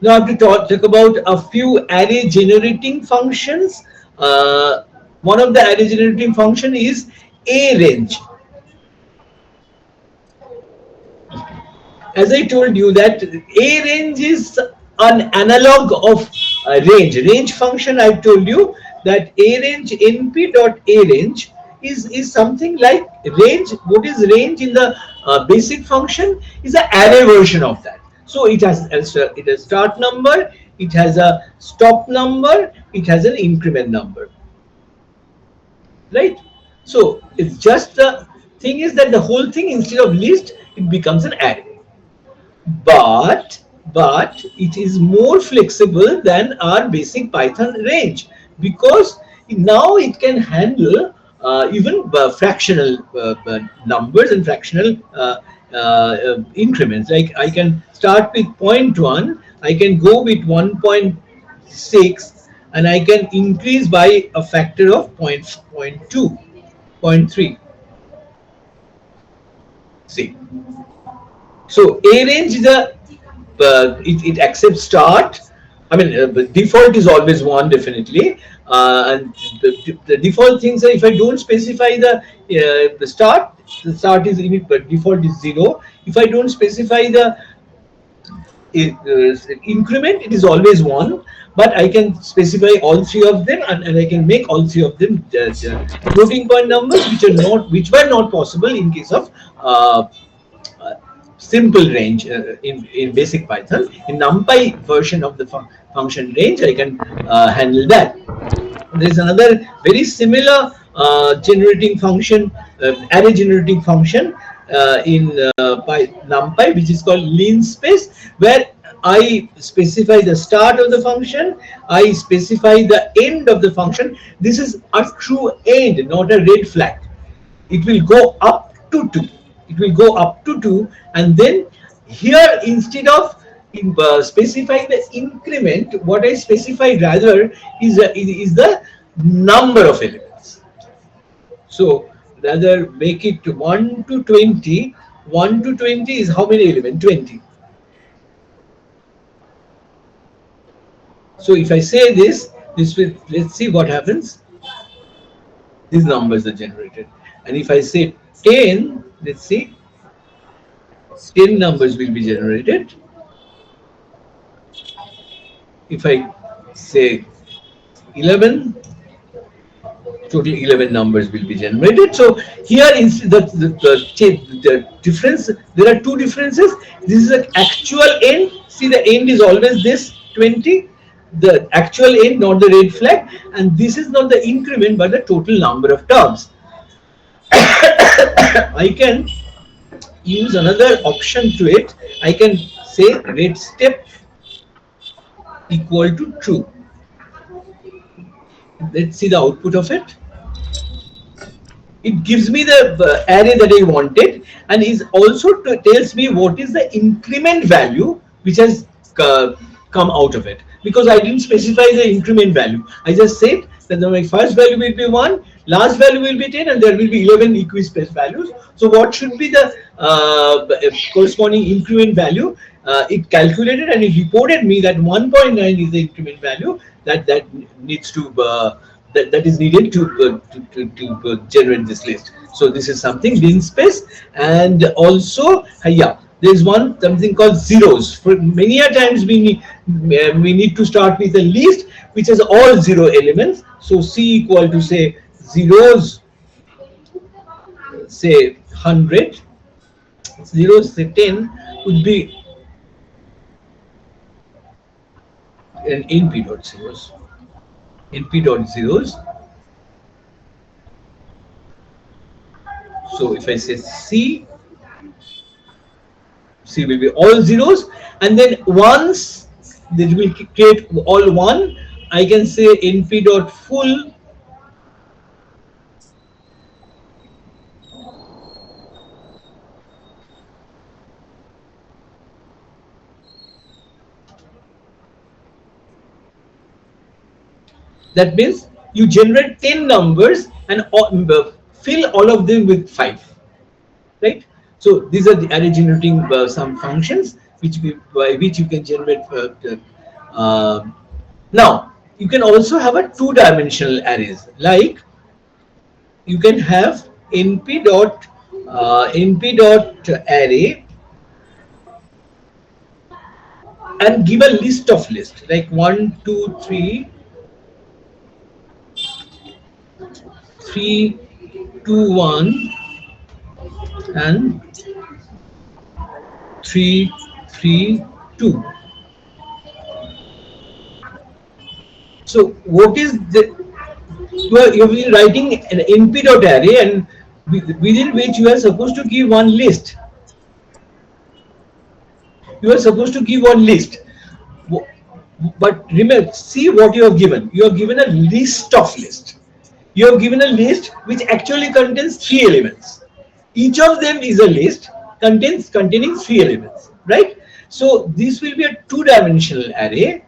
Now I have to talk about a few array generating functions. Uh, One of the array generating function is a range. As I told you that a range is an analog of range. Range function, I've told you that a range np dot a range is something like range. What is range in the basic function is an array version of that. So it has a start number, it has a stop number, it has an increment number, right? So it's just the thing is that the whole thing, instead of list, it becomes an array. But it is more flexible than our basic Python range, because now it can handle even fractional numbers and fractional increments. Like I can start with 0.1, I can go with 1.6, and I can increase by a factor of point 0.2, zero point 0.3. See, so a range is a it accepts start. I mean, default is always one, definitely, and the default things are, if I don't specify the start is in it, but default is 0. If I don't specify the increment, it is always 1. But I can specify all three of them, and I can make all three of them floating point numbers, which were not possible in case of uh, simple range in basic Python. In NumPy version of the function range, I can handle that. There is another very similar generating function, array generating function in NumPy, which is called linspace, where I specify the start of the function, I specify the end of the function. This is a true end, not a red flag. It will go up to 2. It will go up to 2, and then here, instead of specifying the increment, what I specify rather is the number of elements. So rather make it 1 to 20. 1 to 20 is how many elements? 20. So if I say this will, let's see what happens. These numbers are generated, and if I say 10, let's see, 10 numbers will be generated. If I say 11, total 11 numbers will be generated. So here is the difference. There are two differences. This is the actual end. See, the end is always this 20, the actual end, not the red flag, and this is not the increment but the total number of terms. I can use another option to it. I can say red step equal to true. Let's see the output of it. It gives me the array that I wanted, and is also tells me what is the increment value which has come out of it, because I didn't specify the increment value. I just said then my first value will be 1, last value will be 10, and there will be 11 equispaced values. So what should be the corresponding increment value? It calculated and it reported me that 1.9 is the increment value that needs to that is needed to generate this list. So this is something linspace. And also yeah, there is one something called zeros. For many a times we need to start with a list which has all zero elements. So C equal to say zeros, say 100, zeros say 10 would be an np dot zeros. Np dot zeros. So if I say C will be all zeros, and then once this will create all one, I can say np dot full. That means you generate 10 numbers and fill all of them with 5, right? So these are the array generating some functions which by which you can generate. Now you can also have a two-dimensional arrays, like you can have np dot array and give a list of list like 1 2 3 3 2 1 and 3 3 2. So what is the, you are writing an np dot array, and within which you are supposed to give one list. You are supposed to give one list. But remember, see what you have given. You have given a list of list. You have given a list which actually contains 3 elements. Each of them is a list containing 3 elements, right? So this will be a two-dimensional array.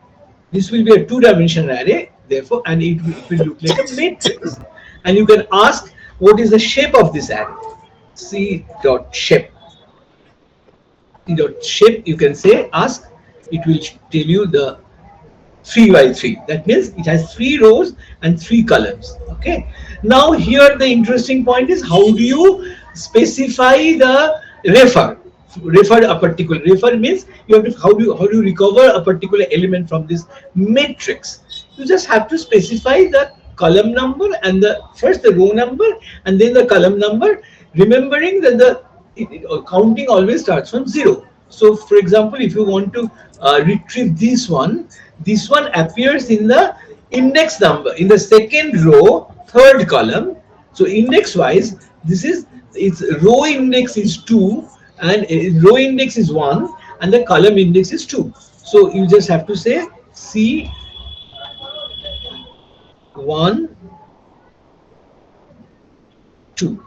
This will be a two-dimensional array, therefore, and it will look like a matrix. And you can ask what is the shape of this array. C dot shape. C dot shape. You can say ask. It will tell you the 3 by 3. That means it has 3 rows and 3 columns. Okay. Now here the interesting point is, how do you specify the refer? Refer a particular, refer means you have to, how do you recover a particular element from this matrix? You just have to specify the column number and the first the row number and then the column number, remembering that the counting always starts from 0. So for example, if you want to retrieve this one appears in the index number in the second row, third column. So index wise, this is its row index is 2 and row index is 1 and the column index is 2. So you just have to say C1 2.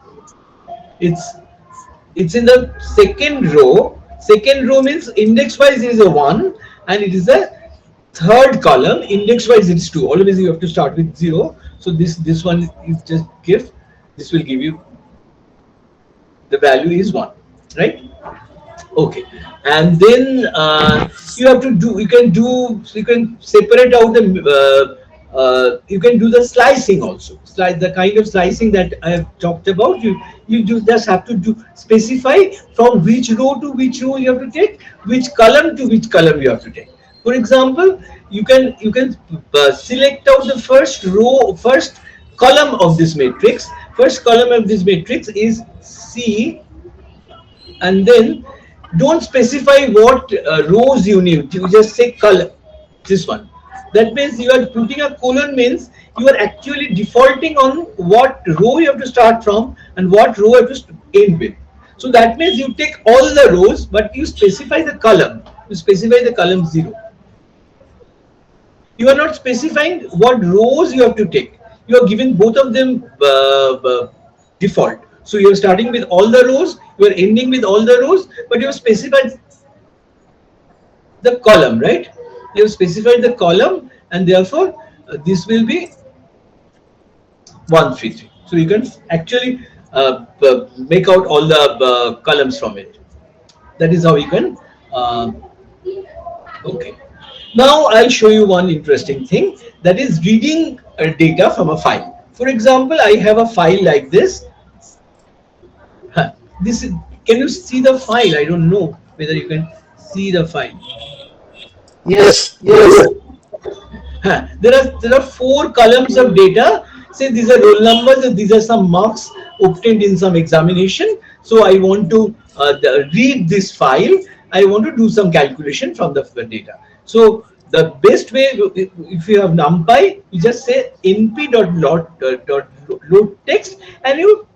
It's in the second row. Second row means index wise is a 1 and it is a third column. Index wise it's 2. Always you have to start with 0. So this one is just give. This will give you the value is 1, right? Okay. And then you have to do, you can separate out the you can do the slicing also. Slice, the kind of slicing that I have talked about. You just have to do specify from which row to which row you have to take, which column to which column you have to take. For example, you can select out the first row, first column of this matrix. First column of this matrix is C, and then don't specify what rows you need. You just say column, this one. That means you are putting a colon, means you are actually defaulting on what row you have to start from and what row you have to end with. So that means you take all the rows, but you specify the column. You specify the column 0. You are not specifying what rows you have to take. You are giving both of them default. So you are starting with all the rows, you are ending with all the rows, but you have specified the column, right? You have specified the column, and therefore this will be 133. So you can actually make out all the columns from it. That is how you can. Uh, okay. Now I'll show you one interesting thing, that is reading data from a file. For example, I have a file like this. Huh. This is. Can you see the file? I don't know whether you can see the file. Yes, Yes. yes. There are four columns of data. Say these are roll numbers and these are some marks obtained in some examination. So I want to read this file. I want to do some calculation from the data. So the best way, if you have NumPy, you just say np.load text, and you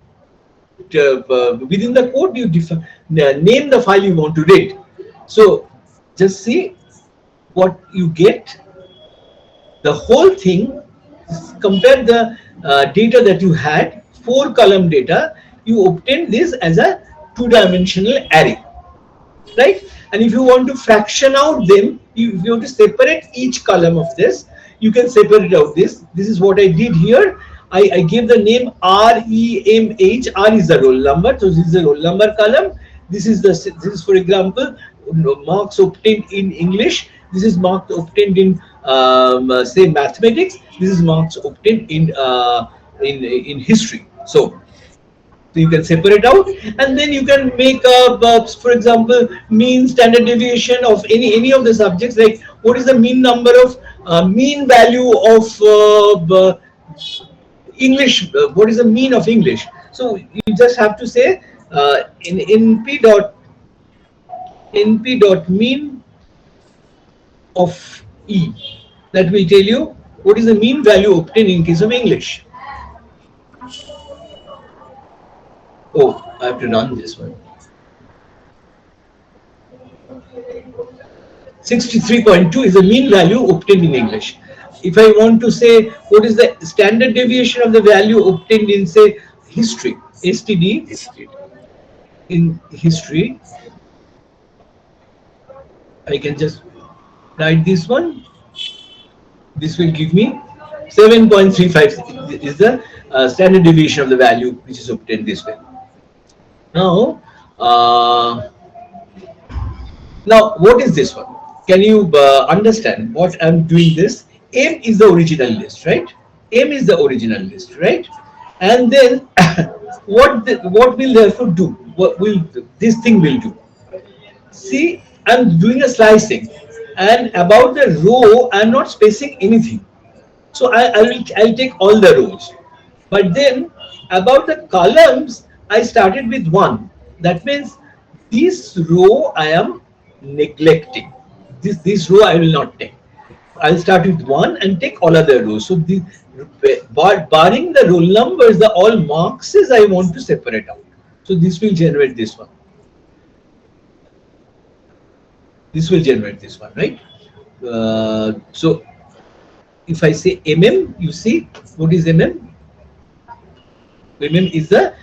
within the code you name the file you want to read. So just see what you get, the whole thing. Compare the data that you had, four column data, you obtain this as a two-dimensional array, right? And if you want to fraction out them, if you want to separate each column of this, you can separate out this is what I did here. I gave the name REMH. R is the roll number, so this is the roll number column. This is for example marks obtained in English. This is marks obtained in say mathematics. This is marks obtained in history. So you can separate out, and then you can make a for example mean standard deviation of any of the subjects, like what is the mean number of mean value of English, what is the mean of English. So you just have to say in np dot mean of E, that will tell you what is the mean value obtained in case of English. Oh, I have to run this one. 63.2 is the mean value obtained in English. If I want to say what is the standard deviation of the value obtained in say history, STD, in history, I can just write this one. This will give me 7.35 is the standard deviation of the value which is obtained this way. Now, uh, Now, what is this one? Can you understand what I'm doing this? M is the original list, right? M is the original list, right? And then what will therefore do? What will this thing will do? See, I'm doing a slicing, and about the row, I'm not spacing anything. So I'll take all the rows. But then about the columns, I started with one. That means this row I am neglecting. This row I will not take. I'll start with one and take all other rows. So barring the roll numbers, the all marks is I want to separate out. So this will generate this one. This will generate this one, right? So if I say you see what is women is the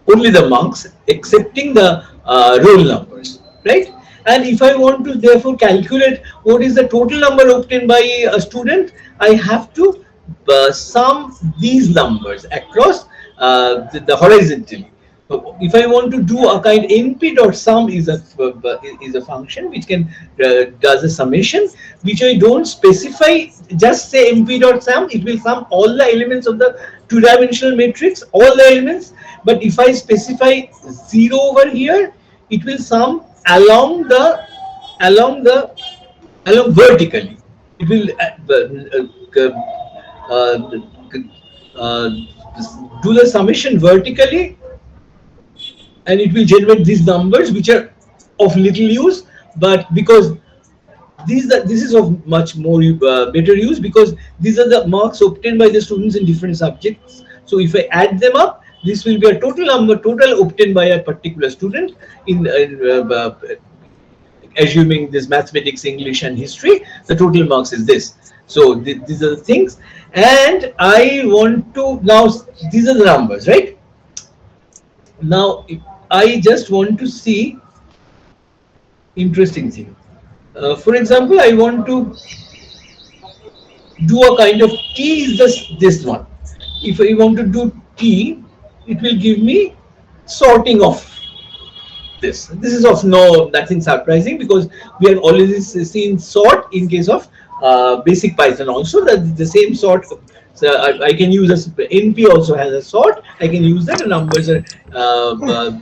only the marks excepting the roll numbers, right? And if I want to therefore calculate what is the total number obtained by a student, I have to sum these numbers across the horizontally. If I want to do a kind, np dot sum is a function which can does a summation, which I don't specify. Just say np dot sum, it will sum all the elements of the two-dimensional matrix, all the elements. But if I specify 0 over here, it will sum along the along vertically. It will uh, do the summation vertically, and it will generate these numbers which are of little use, but because this is of much more better use, because these are the marks obtained by the students in different subjects. So if I add them up, this will be a total obtained by a particular student in assuming this mathematics, English, and history. The total marks is this. So these are the things, and I want to now, these are the numbers, right? Now I just want to see interesting thing. For example, I want to do a kind of key is this one. If I want to do T, it will give me sorting of this. This is of no nothing surprising because we have already seen sort in case of basic Python also, that the same sort. So I can use a NP also has a sort. I can use that. The numbers are uh, uh,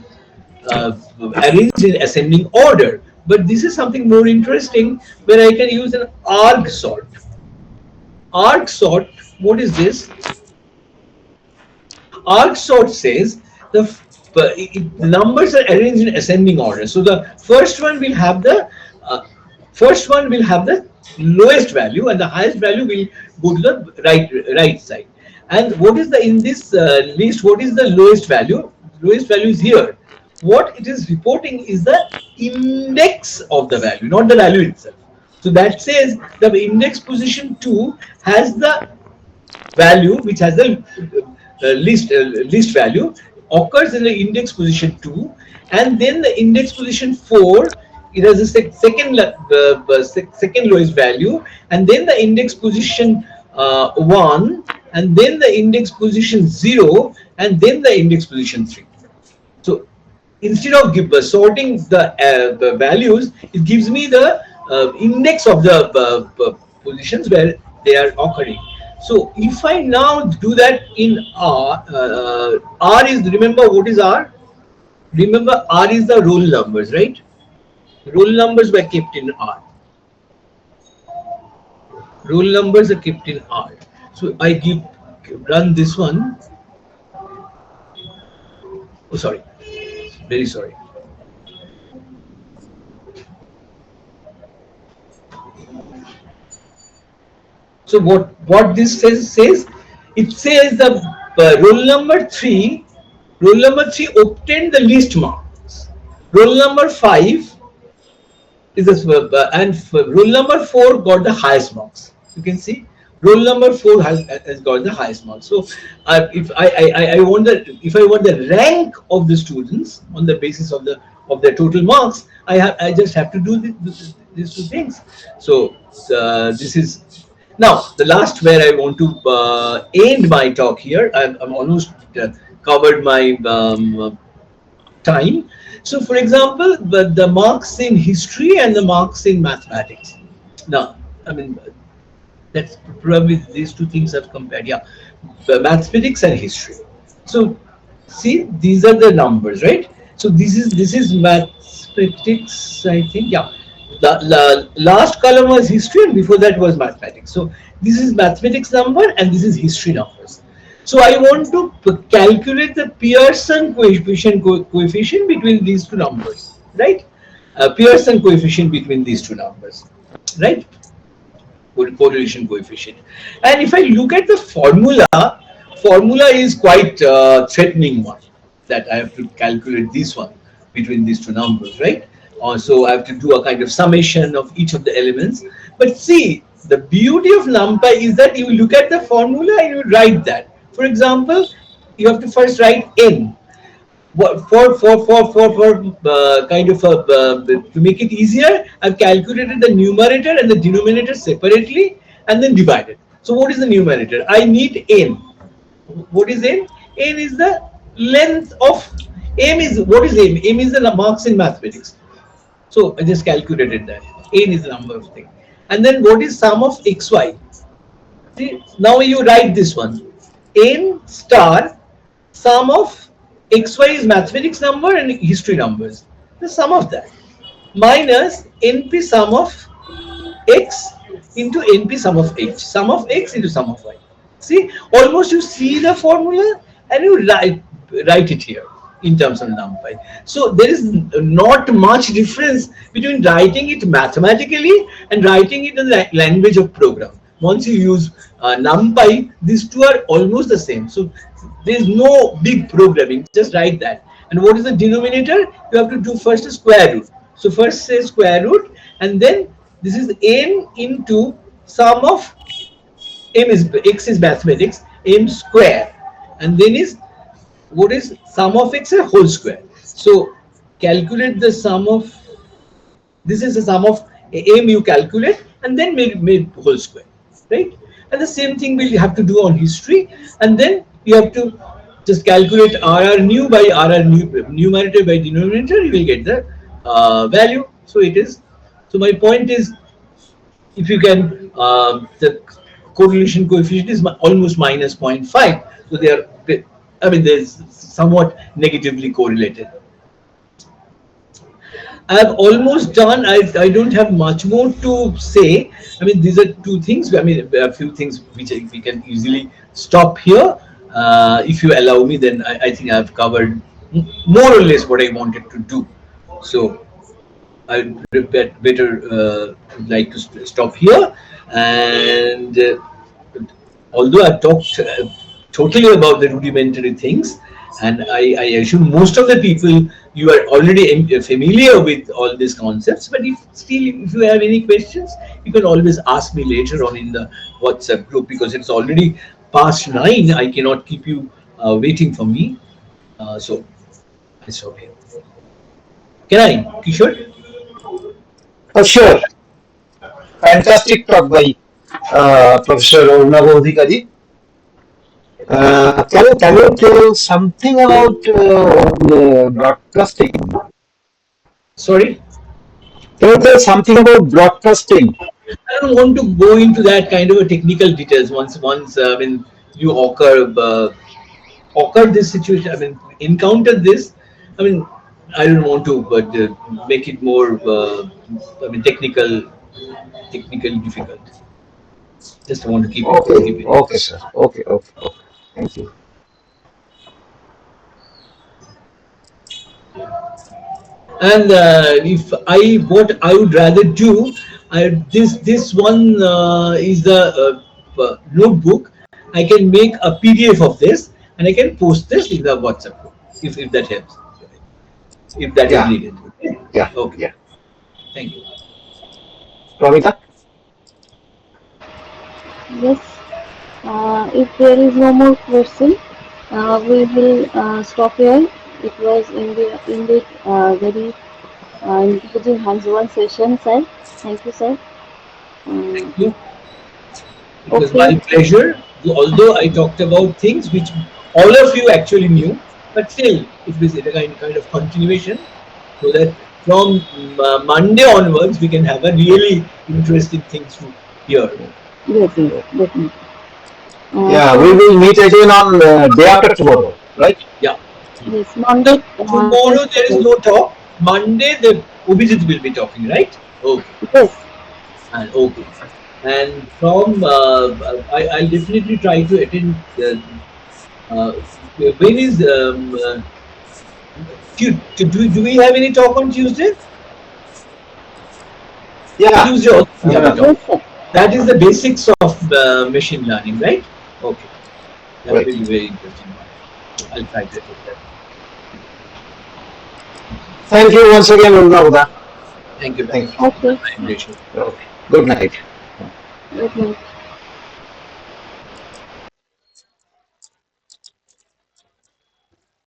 uh, arranged in ascending order. But this is something more interesting where I can use an arg sort. Arg sort. What is this? Arc sort says the numbers are arranged in ascending order. So the uh, first one will have the lowest value, and the highest value will go to the right side. And what is the in this list? What is the lowest value? Lowest value is here. What it is reporting is the index of the value, not the value itself. So that says the index position 2 has the value which has the list value occurs in the index position 2, and then the index position 4, it has a second lowest value, and then the index position 1, and then the index position 0, and then the index position 3. So instead of sorting the values, it gives me the index of the positions where they are occurring. So if I now do that in R, R is, remember what is R? Remember R is the roll numbers, right? Roll numbers were kept in R. Roll numbers are kept in R. So I run this one. Oh, sorry, very sorry. So what this says, it says the roll number three obtained the least marks. Roll number five is this, and roll number four got the highest marks. You can see roll number four has got the highest marks. So if I want the rank of the students on the basis of their total marks, I just have to do these two things. So this is now the last where I want to end my talk here. I'm almost covered my time. So, for example, the marks in history and the marks in mathematics. Now, I mean, that's probably these two things I've compared. Yeah, the mathematics and history. So, see, these are the numbers, right? So this is mathematics, I think. Yeah, the last column was history, and before that was mathematics. So this is mathematics number, and this is history numbers. So I want to calculate the Pearson coefficient between these two numbers, right? Pearson coefficient between these two numbers, right? Correlation coefficient. And if I look at the formula is quite threatening one, that I have to calculate this one between these two numbers, right? So I have to do a kind of summation of each of the elements. But see, the beauty of NumPy is that you look at the formula and you write that. For example, you have to first write n. For kind of to make it easier, I've calculated the numerator and the denominator separately and then divided. So what is the numerator? I need n. What is n? N is the length of m is what is m? M is the marks in mathematics. So I just calculated that. N is the number of things. And then what is sum of xy? See, now you write this one. N star sum of xy is mathematics number and history numbers. The sum of that minus np sum of x into np sum of h. Sum of x into sum of y. See, almost you see the formula and you write it here in terms of numpy. So there is not much difference between writing it mathematically and writing it in the language of program. Once you use numpy, these two are almost the same. So there is no big programming. Just write that. And what is the denominator? You have to do first a square root. So first say square root, and then this is n into sum of m is x is mathematics, m square, and then is what is sum of x a whole square. So calculate the sum of, this is the sum of m you calculate and then make whole square, right? And the same thing we'll have to do on history, and then you have to just calculate RR new by RR new, numerator by denominator, you will get the value. So it is, so my point is, if you can, the correlation coefficient is almost minus zero point 0.5, so they are, I mean, there's somewhat negatively correlated. I've almost done. I don't have much more to say. I mean, these are two things. I mean, a few things which we can easily stop here. If you allow me, then I think I've covered more or less what I wanted to do. So I better like to stop here. And although I've talked totally about the rudimentary things, and I assume most of the people, you are already familiar with all these concepts. But if still, if you have any questions, you can always ask me later on in the WhatsApp group, because it's already past 9. I cannot keep you waiting for me. So I stop here. Can I, Kishore? Sure. Fantastic talk by Professor Arunabha Adhikary. Can you tell something about broadcasting? Sorry. Can you tell something about broadcasting? I don't want to go into that kind of a technical details. Once when you occur this situation, I mean, encounter this. I mean, I don't want to, but make it more. I mean, technical difficult. Just want to Okay, keep it. okay, sir. Okay, okay, okay. Thank you. And if I, what I would rather do, this one is the notebook. I can make a PDF of this, and I can post this in the WhatsApp group, if that helps, if that is Yeah, needed. Okay. yeah, Okay. yeah. Thank you. Pramita? Yes. If there is no more question, we will stop here. It was indeed very engaging hands-on session, sir. Thank you, sir. Uh, Thank you. It was okay. my pleasure. Although I talked about things which all of you actually knew, but still it was a kind of continuation, so that from Monday onwards we can have a really interesting things to hear. Yes, yes, definitely. Yeah, we So, will meet again on day after tomorrow, right? Yeah. yes, So Monday, tomorrow just, there is no talk. Monday the Obijit will be talking, right? Okay. yes, And okay. And from I'll definitely try to attend. Uh, when is do we have any talk on Tuesday? Yeah, Tuesday also we have a talk. yes, sir. That is the basics of machine learning, right? Okay, that will right. be very interesting one. I'll try to attend that. Thank you once again, Arunabha. Thank you very Thank much. you. Okay, My pleasure. Okay. Good night. good night.